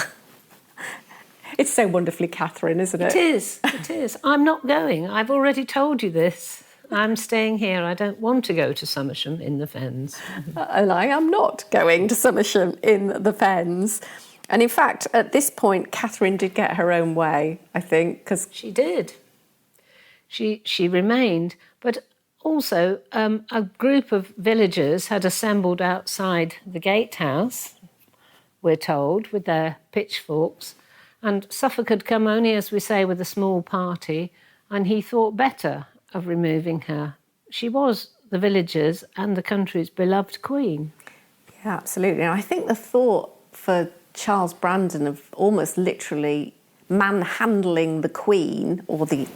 It's so wonderfully Catherine, isn't it? It is. I'm not going. I've already told you this. I'm staying here. I don't want to go to Somersham in the Fens. And I am not going to Somersham in the Fens. And in fact, at this point, Catherine did get her own way, I think, because... She did. She remained. But also, a group of villagers had assembled outside the gatehouse, we're told, with their pitchforks. And Suffolk had come only, as we say, with a small party, and he thought better of removing her. She was the villagers' and the country's beloved queen. Yeah, absolutely. And I think the thought for Charles Brandon of almost literally manhandling the Queen, or the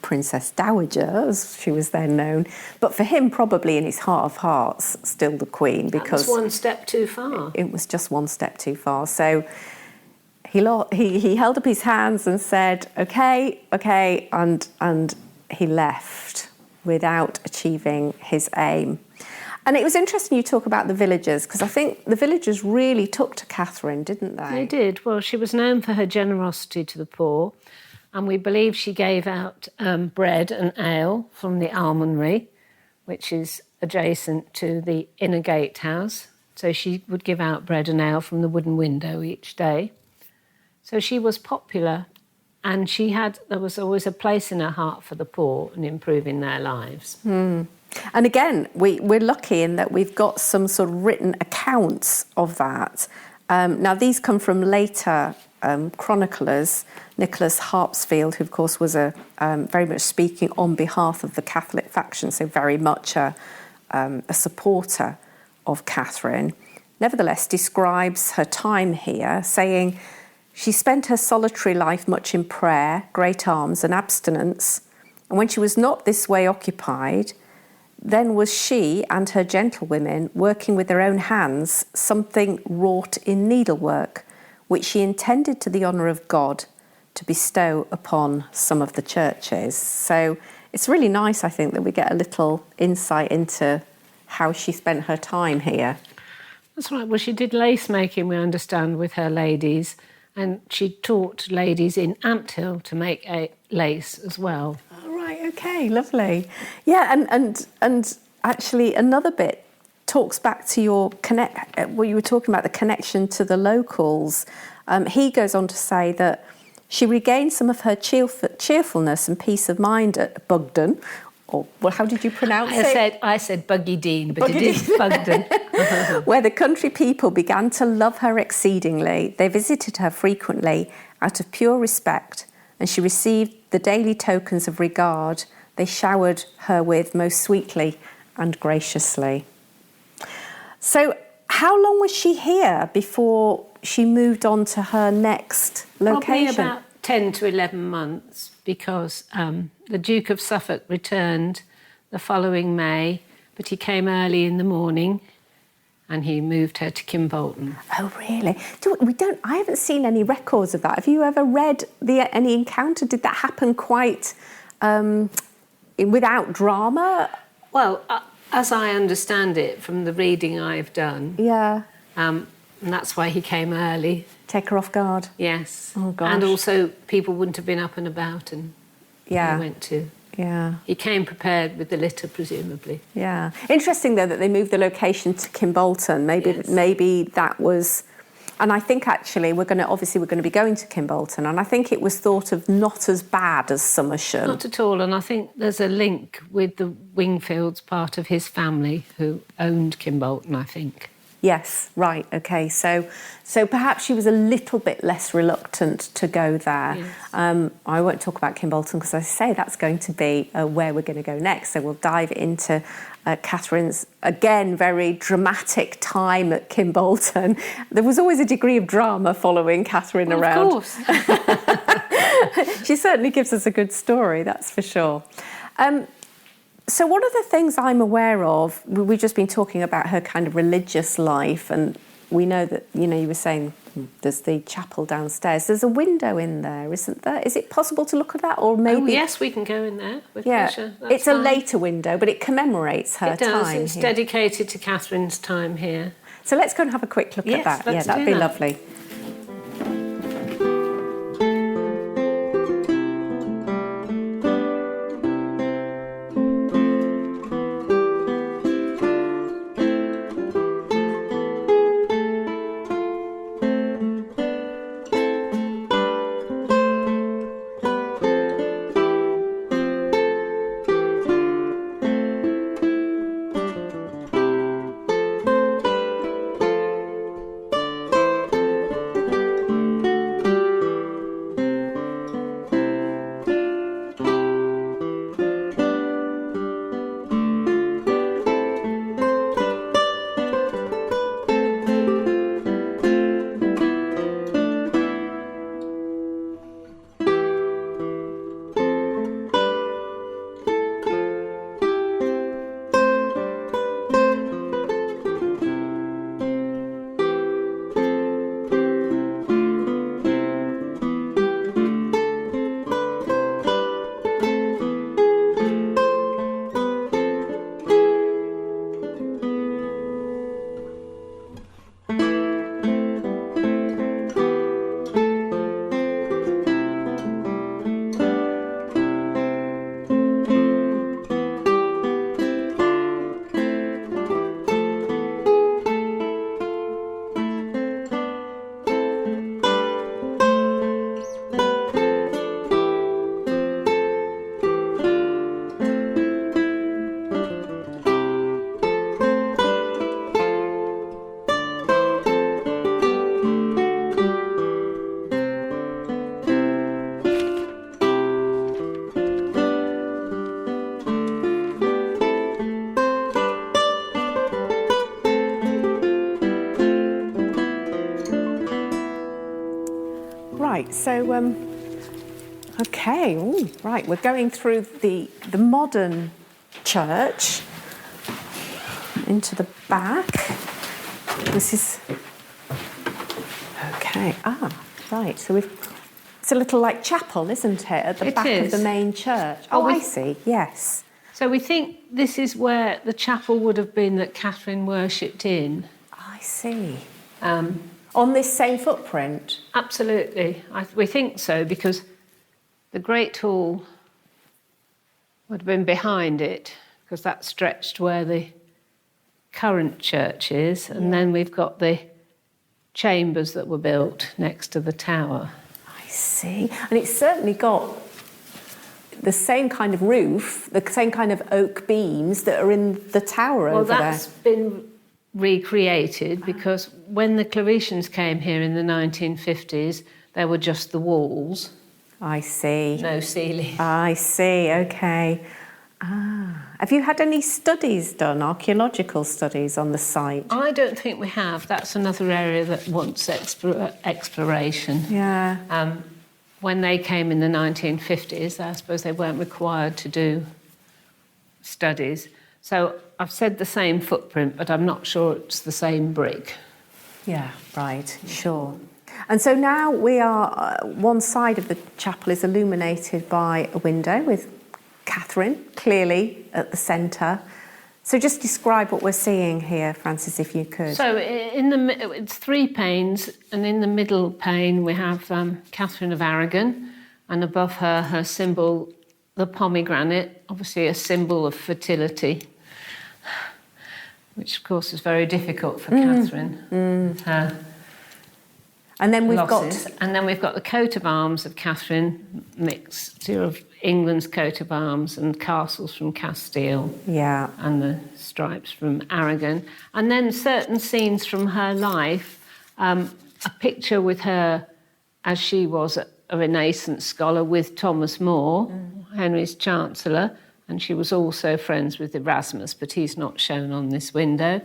Princess Dowager, as she was then known, but for him, probably in his heart of hearts, still the Queen, because... That was one step too far. It was just one step too far. So he held up his hands and said, okay, and he left without achieving his aim. And it was interesting you talk about the villagers, because I think the villagers really took to Catherine, didn't they? They did. Well, she was known for her generosity to the poor, and we believe she gave out bread and ale from the almonry, which is adjacent to the inner gatehouse. So she would give out bread and ale from the wooden window each day. So she was popular, and there was always a place in her heart for the poor and improving their lives. And again, we're lucky in that we've got some sort of written accounts of that. Now, these come from later chroniclers, Nicholas Harpsfield, who, of course, was very much speaking on behalf of the Catholic faction, so very much a supporter of Catherine, nevertheless describes her time here, saying, "She spent her solitary life much in prayer, great alms and abstinence, and when she was not this way occupied, then was she and her gentlewomen working with their own hands something wrought in needlework, which she intended to the honour of God to bestow upon some of the churches." So it's really nice, I think, that we get a little insight into how she spent her time here. That's right. Well, she did lace making, we understand, with her ladies, and she taught ladies in Ampthill to make a lace as well. Right, okay, lovely. Yeah, and actually another bit talks back to what you were talking about, the connection to the locals. He goes on to say that she regained some of her cheerfulness and peace of mind at Bugden, or well, how did you pronounce it? I said Buggydeen, but it is Bugden. Where the country people began to love her exceedingly. They visited her frequently out of pure respect, and she received the daily tokens of regard they showered her with most sweetly and graciously. So how long was she here before she moved on to her next location? Probably about 10 to 11 months, because the Duke of Suffolk returned the following May, but he came early in the morning and he moved her to Kim Bolton. Oh, really? I haven't seen any records of that. Have you ever read any encounter? Did that happen quite without drama? Well, as I understand it from the reading I've done, yeah, and that's why he came early. Take her off guard. Yes. Oh, gosh. And also people wouldn't have been up and about, and he went to. Yeah. He came prepared with the litter, presumably. Yeah. Interesting, though, that they moved the location to Kim Bolton. Maybe that was... And I think, actually, we're going to be going to Kim Bolton, and I think it was thought of not as bad as Somersham. Not at all, and I think there's a link with the Wingfields, part of his family, who owned Kim Bolton, I think. Yes, right, okay. So perhaps she was a little bit less reluctant to go there. Yes. I won't talk about Kim Bolton because, as I say, that's going to be where we're going to go next. So we'll dive into Catherine's, again, very dramatic time at Kim Bolton. There was always a degree of drama following Catherine around. Of course. She certainly gives us a good story, that's for sure. So one of the things I'm aware of, we've just been talking about her kind of religious life, and we know that, you were saying there's the chapel downstairs. There's a window in there, isn't there? Is it possible to look at that? Or maybe... Oh, yes, we can go in there with pleasure. It's fine. A later window, but it commemorates her time. It does. It's dedicated to Catherine's time here. So let's go and have a quick look at that. Let's that'd be lovely. Right, so, okay, ooh, right, we're going through the modern church into the back. This is, okay, right, so it's a little like chapel, isn't it, at the back of the main church? Oh, I see, yes. So we think this is where the chapel would have been that Catherine worshipped in. I see. On this same footprint? Absolutely. We think so, because the Great Hall would have been behind it, because that stretched where the current church is, and then we've got the chambers that were built next to the tower. I see. And it's certainly got the same kind of roof, the same kind of oak beams that are in the tower over there. Well, that's been recreated, because when the Claretians came here in the 1950s, there were just the walls. I see. No ceiling. I see, okay. Have you had any studies done, archaeological studies on the site? I don't think we have. That's another area that wants exploration. Yeah. When they came in the 1950s, I suppose they weren't required to do studies. So I've said the same footprint, but I'm not sure it's the same brick. Yeah, right, sure. And so now we are, one side of the chapel is illuminated by a window with Catherine clearly at the centre. So just describe what we're seeing here, Frances, if you could. So it's 3 panes, and in the middle pane we have Catherine of Aragon, and above her, her symbol, the pomegranate, obviously a symbol of fertility, which of course is very difficult for Catherine. Her and then we've losses. And then we've got the coat of arms of Catherine, mixture of England's coat of arms and castles from Castile. Yeah. And the stripes from Aragon. And then certain scenes from her life, a picture with her as she was a Renaissance scholar with Thomas More, Henry's Chancellor, and she was also friends with Erasmus, but he's not shown on this window.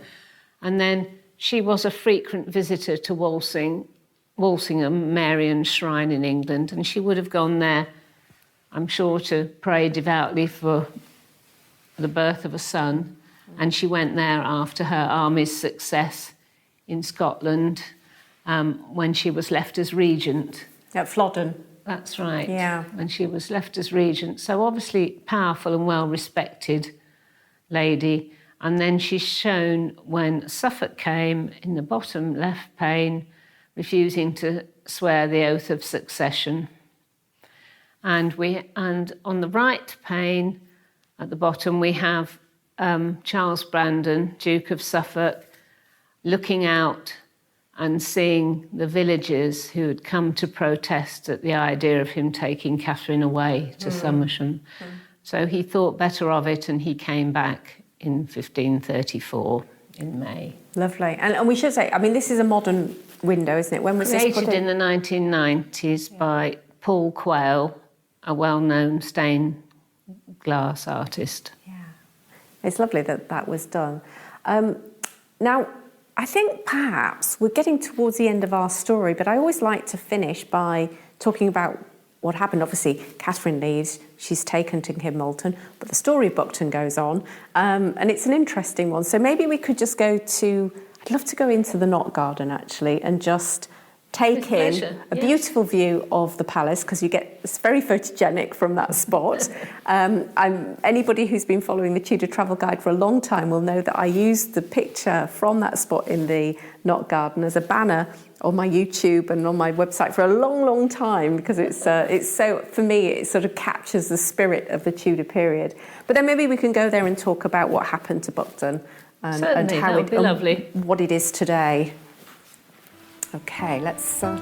And then she was a frequent visitor to Walsingham, Marian's shrine in England, and she would have gone there, I'm sure, to pray devoutly for the birth of a son. And she went there after her army's success in Scotland, when she was left as regent. At Flodden. That's right. Yeah. When she was left as regent. So obviously powerful and well-respected lady. And then she's shown when Suffolk came in the bottom left pane, refusing to swear the oath of succession. And on the right pane, at the bottom, we have Charles Brandon, Duke of Suffolk, looking out and seeing the villagers who had come to protest at the idea of him taking Catherine away to Somersham. So he thought better of it, and he came back in 1534 in May. Lovely. And we should say, I mean, this is a modern window, isn't it? When was this put Created in the 1990s by Paul Quayle, a well-known stained glass artist. Yeah. It's lovely that that was done. Now, I think perhaps we're getting towards the end of our story, but I always like to finish by talking about what happened. Obviously, Catherine leaves, she's taken to Kim Bolton, but the story of Buckton goes on, and it's an interesting one. So maybe we could just go to, I'd love to go into the Knot Garden, actually, and just take in a beautiful view of the palace, because it's very photogenic from that spot. Anybody who's been following the Tudor Travel Guide for a long time will know that I used the picture from that spot in the Knot Garden as a banner on my YouTube and on my website for a long, long time, because it's so, for me, it sort of captures the spirit of the Tudor period. But then maybe we can go there and talk about what happened to Bucton and how it lovely. What it is today. Okay, let's go.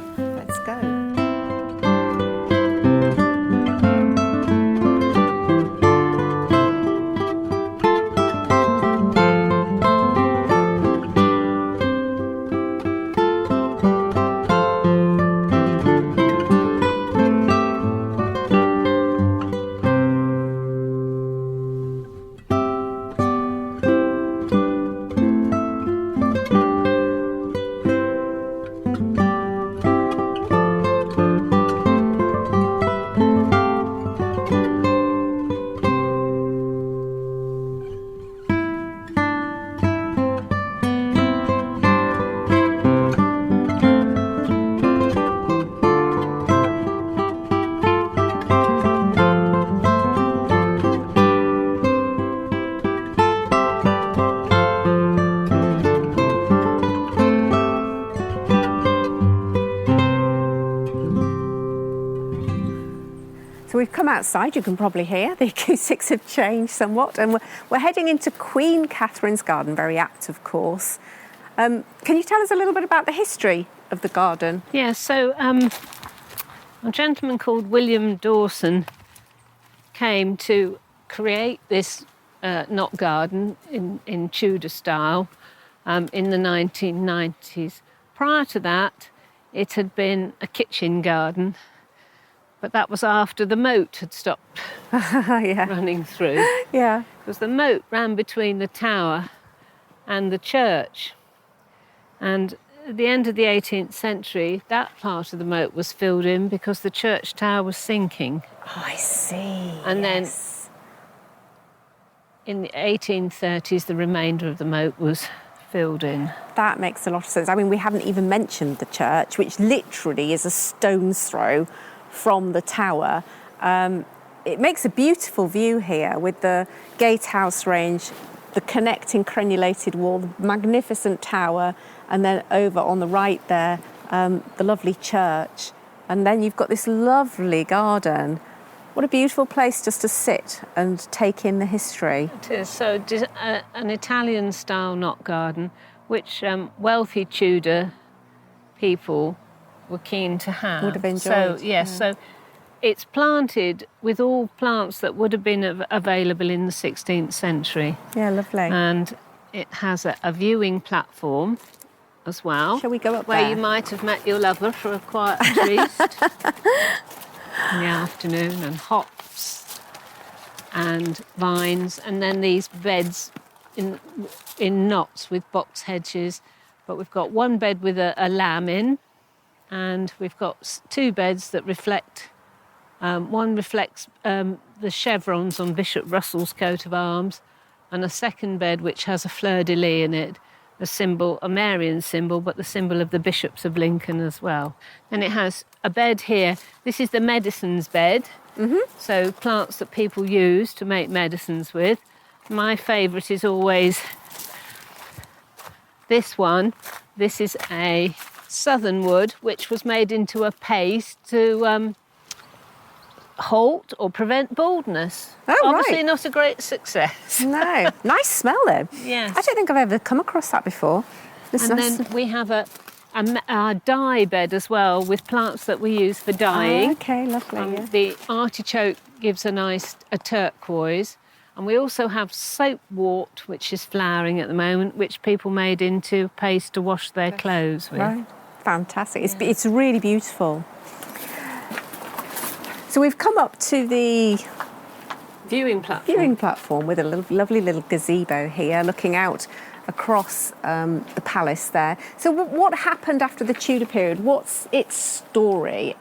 outside, you can probably hear the acoustics have changed somewhat, and we're heading into Queen Catherine's garden, very apt, of course. Can you tell us a little bit about the history of the garden? Yeah, so a gentleman called William Dawson came to create this knot garden in Tudor style in the 1990s. Prior to that, it had been a kitchen garden, but that was after the moat had stopped running through. Yeah. Because the moat ran between the tower and the church. And at the end of the 18th century, that part of the moat was filled in because the church tower was sinking. Oh, I see. And then in the 1830s, the remainder of the moat was filled in. That makes a lot of sense. I mean, we haven't even mentioned the church, which literally is a stone's throw from the tower. It makes a beautiful view here with the gatehouse range, the connecting crenulated wall, the magnificent tower, and then over on the right there, the lovely church. And then you've got this lovely garden. What a beautiful place just to sit and take in the history. It is. So an Italian-style knot garden, which wealthy Tudor people were keen to have. Would have enjoyed. So, yes, so it's planted with all plants that would have been available in the 16th century. Yeah, lovely. And it has a viewing platform as well. Shall we go up where there? You might have met your lover for a quiet feast in the afternoon, and hops and vines, and then these beds in knots with box hedges. But we've got one bed with a lamb in, and we've got two beds that reflect. One reflects the chevrons on Bishop Russell's coat of arms, and a second bed which has a fleur-de-lis in it, a symbol, a Marian symbol, but the symbol of the bishops of Lincoln as well. And it has a bed here. This is the medicines bed, so plants that people use to make medicines with. My favourite is always this one. This is a southernwood, which was made into a paste to halt or prevent baldness. Oh, Obviously right. not a great success. No. Nice smell, though. Yes. I don't think I've ever come across that before. And then we have a dye bed as well with plants that we use for dyeing. Oh, okay, lovely. Yeah. The artichoke gives a turquoise. And we also have soapwort, which is flowering at the moment, which people made into paste to wash their clothes with. Right. Fantastic. It's really beautiful. So we've come up to the Viewing platform with a lovely little gazebo here, looking out across the palace there. So what happened after the Tudor period? What's its story?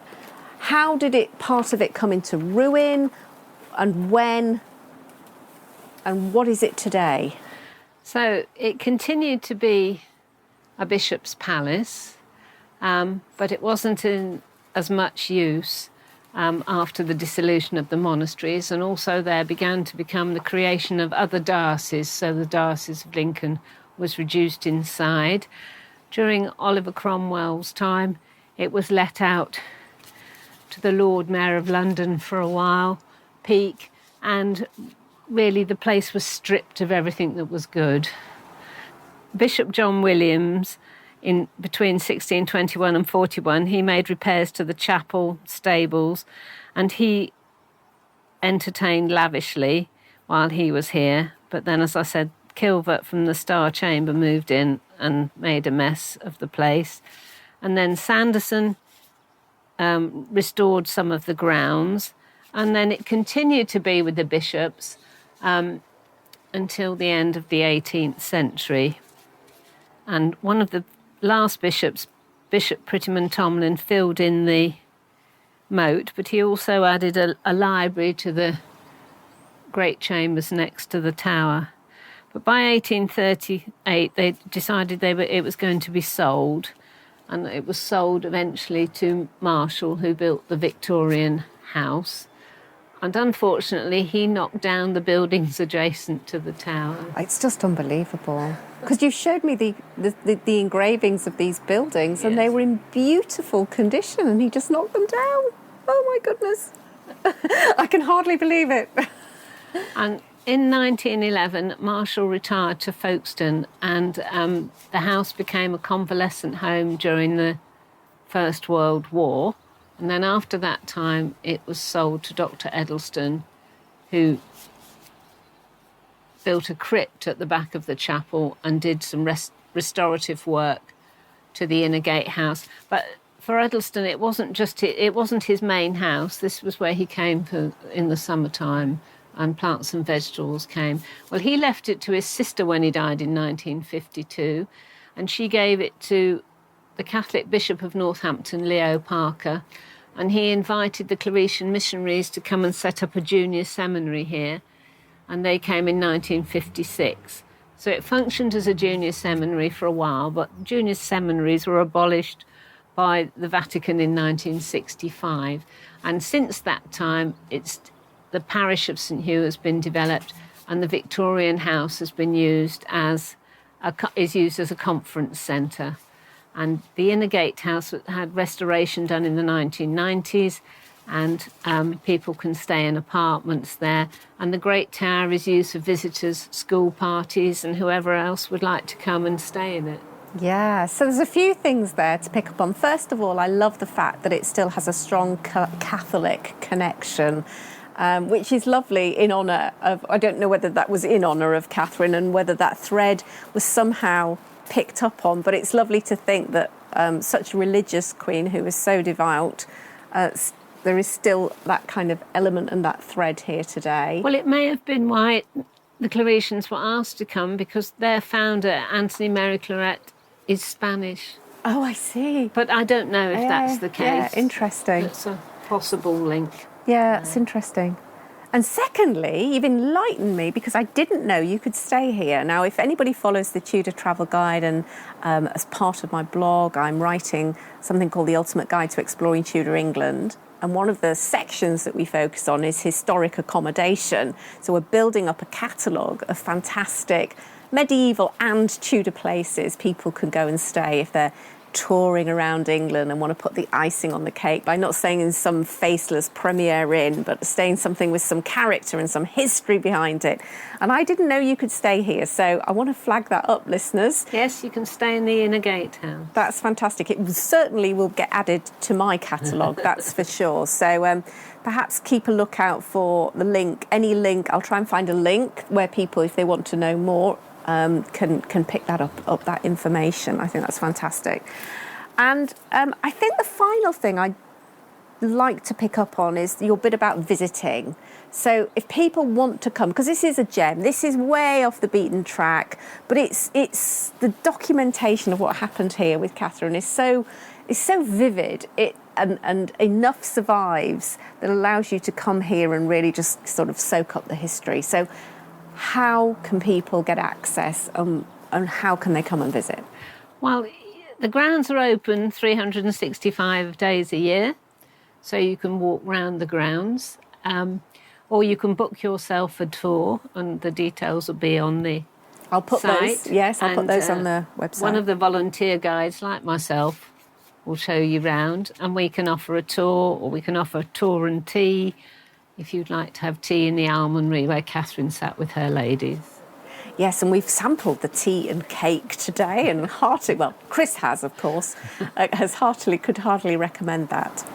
How did part of it come into ruin, and when, and what is it today? So it continued to be a bishop's palace, but it wasn't in as much use after the dissolution of the monasteries, and also there began to become the creation of other dioceses. So the Diocese of Lincoln was reduced in size. During Oliver Cromwell's time, it was let out to the Lord Mayor of London for a while, Peake, and really the place was stripped of everything that was good. Bishop John Williams, in between 1621 and 41, he made repairs to the chapel, stables, and he entertained lavishly while he was here. But then, as I said, Kilvert from the Star Chamber moved in and made a mess of the place. And then Sanderson restored some of the grounds, and then it continued to be with the bishops until the end of the 18th century. And one of the last bishops, Bishop Prettyman Tomlin, filled in the moat, but he also added a library to the great chambers next to the tower. But by 1838, they decided it was going to be sold, and it was sold eventually to Marshall, who built the Victorian house. And unfortunately, he knocked down the buildings adjacent to the tower. It's just unbelievable. Because you showed me the engravings of these buildings, and they were in beautiful condition, and he just knocked them down. Oh, my goodness. I can hardly believe it. And in 1911, Marshall retired to Folkestone, and the house became a convalescent home during the First World War. And then after that time, it was sold to Dr. Edelston, who built a crypt at the back of the chapel and did some restorative work to the inner gatehouse. But for Edelston, it wasn't his main house. This was where he came in the summertime, and plants and vegetables came. Well, he left it to his sister when he died in 1952, and she gave it to the Catholic Bishop of Northampton, Leo Parker, and he invited the Claretian missionaries to come and set up a junior seminary here, and they came in 1956. So it functioned as a junior seminary for a while, but junior seminaries were abolished by the Vatican in 1965. And since that time, the parish of St Hugh has been developed, and the Victorian house has been used as a conference centre. And the inner gatehouse had restoration done in the 1990s, and people can stay in apartments there. And the Great Tower is used for visitors, school parties, and whoever else would like to come and stay in it. Yeah, so there's a few things there to pick up on. First of all, I love the fact that it still has a strong Catholic connection, which is lovely in honour of, I don't know whether that was in honour of Catherine and whether that thread was somehow picked up on, but it's lovely to think that such a religious queen who was so devout, there is still that kind of element and that thread here today. Well, it may have been why the Claretians were asked to come, because their founder, Anthony Mary Claret, is Spanish. Oh, I see. But I don't know if that's the case. Yeah, interesting. It's a possible link. Yeah, it's interesting. And secondly, you've enlightened me, because I didn't know you could stay here. Now, if anybody follows the Tudor Travel Guide, and as part of my blog, I'm writing something called The Ultimate Guide to Exploring Tudor England. And one of the sections that we focus on is historic accommodation. So we're building up a catalogue of fantastic medieval and Tudor places people can go and stay if they're touring around England and want to put the icing on the cake by not staying in some faceless Premier Inn, but staying something with some character and some history behind it. And I didn't know you could stay here, so I want to flag that up, listeners. Yes, you can stay in the inner gatehouse. That's fantastic. It certainly will get added to my catalogue, that's for sure. So perhaps keep a lookout for the link, any link. I'll try and find a link where people, if they want to know more, can pick that up that information. I think that's fantastic. And I think the final thing I'd like to pick up on is your bit about visiting. So if people want to come, because this is a gem, this is way off the beaten track, but it's the documentation of what happened here with Catherine is so vivid. And enough survives that allows you to come here and really just sort of soak up the history. So how can people get access, and how can they come and visit? Well, the grounds are open 365 days a year, so you can walk round the grounds, or you can book yourself a tour, and the details will be on the I'll put site. Those. Yes, I'll put those on the website. One of the volunteer guides, like myself, will show you round, and we can offer a tour, or we can offer tour and tea, if you'd like to have tea in the almonry where Catherine sat with her ladies. Yes, and we've sampled the tea and cake today, and Chris has, of course, could heartily recommend that.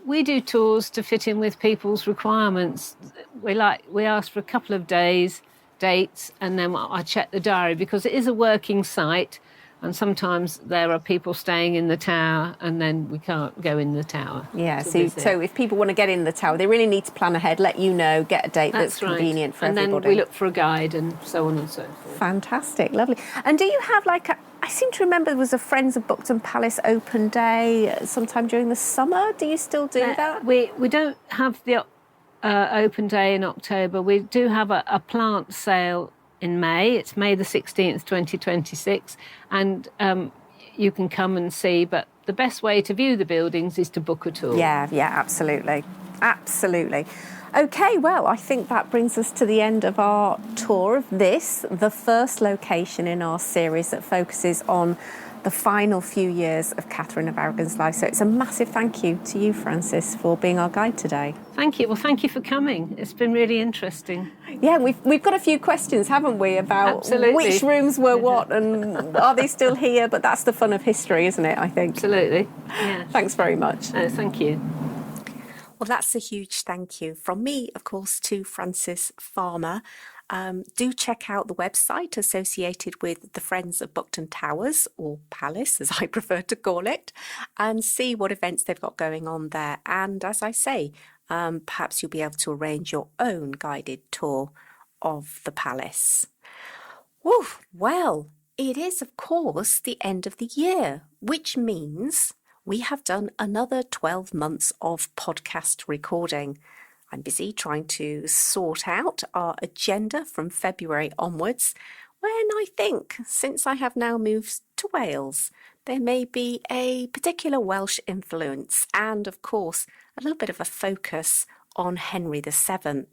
We do tours to fit in with people's requirements. We ask for a couple of dates, and then I check the diary, because it is a working site, and sometimes there are people staying in the tower, and then we can't go in the tower. Yeah, so if people want to get in the tower, they really need to plan ahead, let you know, get a date that's convenient for everybody. And then we look for a guide and so on and so forth. Fantastic, lovely. And do you have I seem to remember there was a Friends of Buckingham Palace open day sometime during the summer. Do you still do that? We don't have the open day in October. We do have a plant sale in May. It's May the 16th, 2026, and you can come and see, but the best way to view the buildings is to book a tour. Yeah, absolutely. Okay, well, I think that brings us to the end of our tour of the first location in our series that focuses on the final few years of Catherine of Aragon's life. So it's a massive thank you to you, Frances, for being our guide today. Thank you. Well, thank you for coming. It's been really interesting. Yeah, we've got a few questions, haven't we, about Absolutely. which rooms were what and are they still here? But that's the fun of history, isn't it, I think? Absolutely. Yeah. Thanks very much. No, thank you. Well, that's a huge thank you from me, of course, to Frances Farmer. Do check out the website associated with the Friends of Buckton Towers, or Palace as I prefer to call it, and see what events they've got going on there. And as I say, perhaps you'll be able to arrange your own guided tour of the palace. Woo, well, it is, of course, the end of the year, which means we have done another 12 months of podcast recording. I'm busy trying to sort out our agenda from February onwards, when I think, since I have now moved to Wales, there may be a particular Welsh influence and, of course, a little bit of a focus on Henry VII.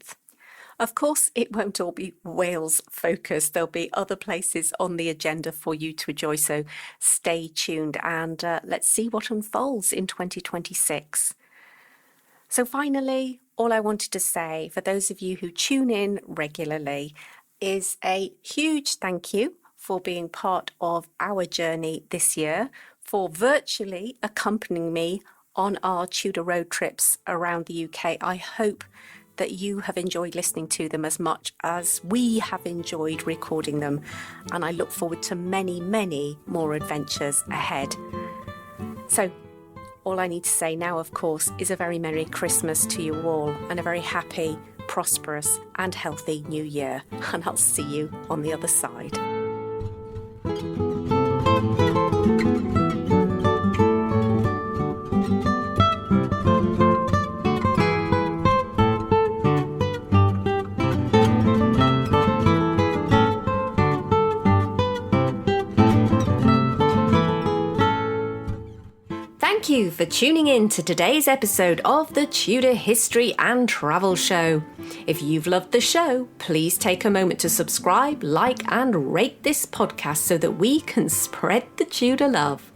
Of course, it won't all be Wales focused. There'll be other places on the agenda for you to enjoy, so stay tuned and let's see what unfolds in 2026. So finally, all I wanted to say for those of you who tune in regularly is a huge thank you for being part of our journey this year, for virtually accompanying me on our Tudor road trips around the UK. I hope that you have enjoyed listening to them as much as we have enjoyed recording them, and I look forward to many, many more adventures ahead. So all I need to say now, of course, is a very Merry Christmas to you all and a very happy, prosperous and healthy New Year, and I'll see you on the other side. Thank you for tuning in to today's episode of the Tudor History and Travel Show. If you've loved the show, please take a moment to subscribe, like and rate this podcast so that we can spread the Tudor love.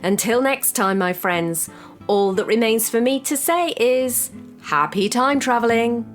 Until next time, my friends, all that remains for me to say is happy time travelling.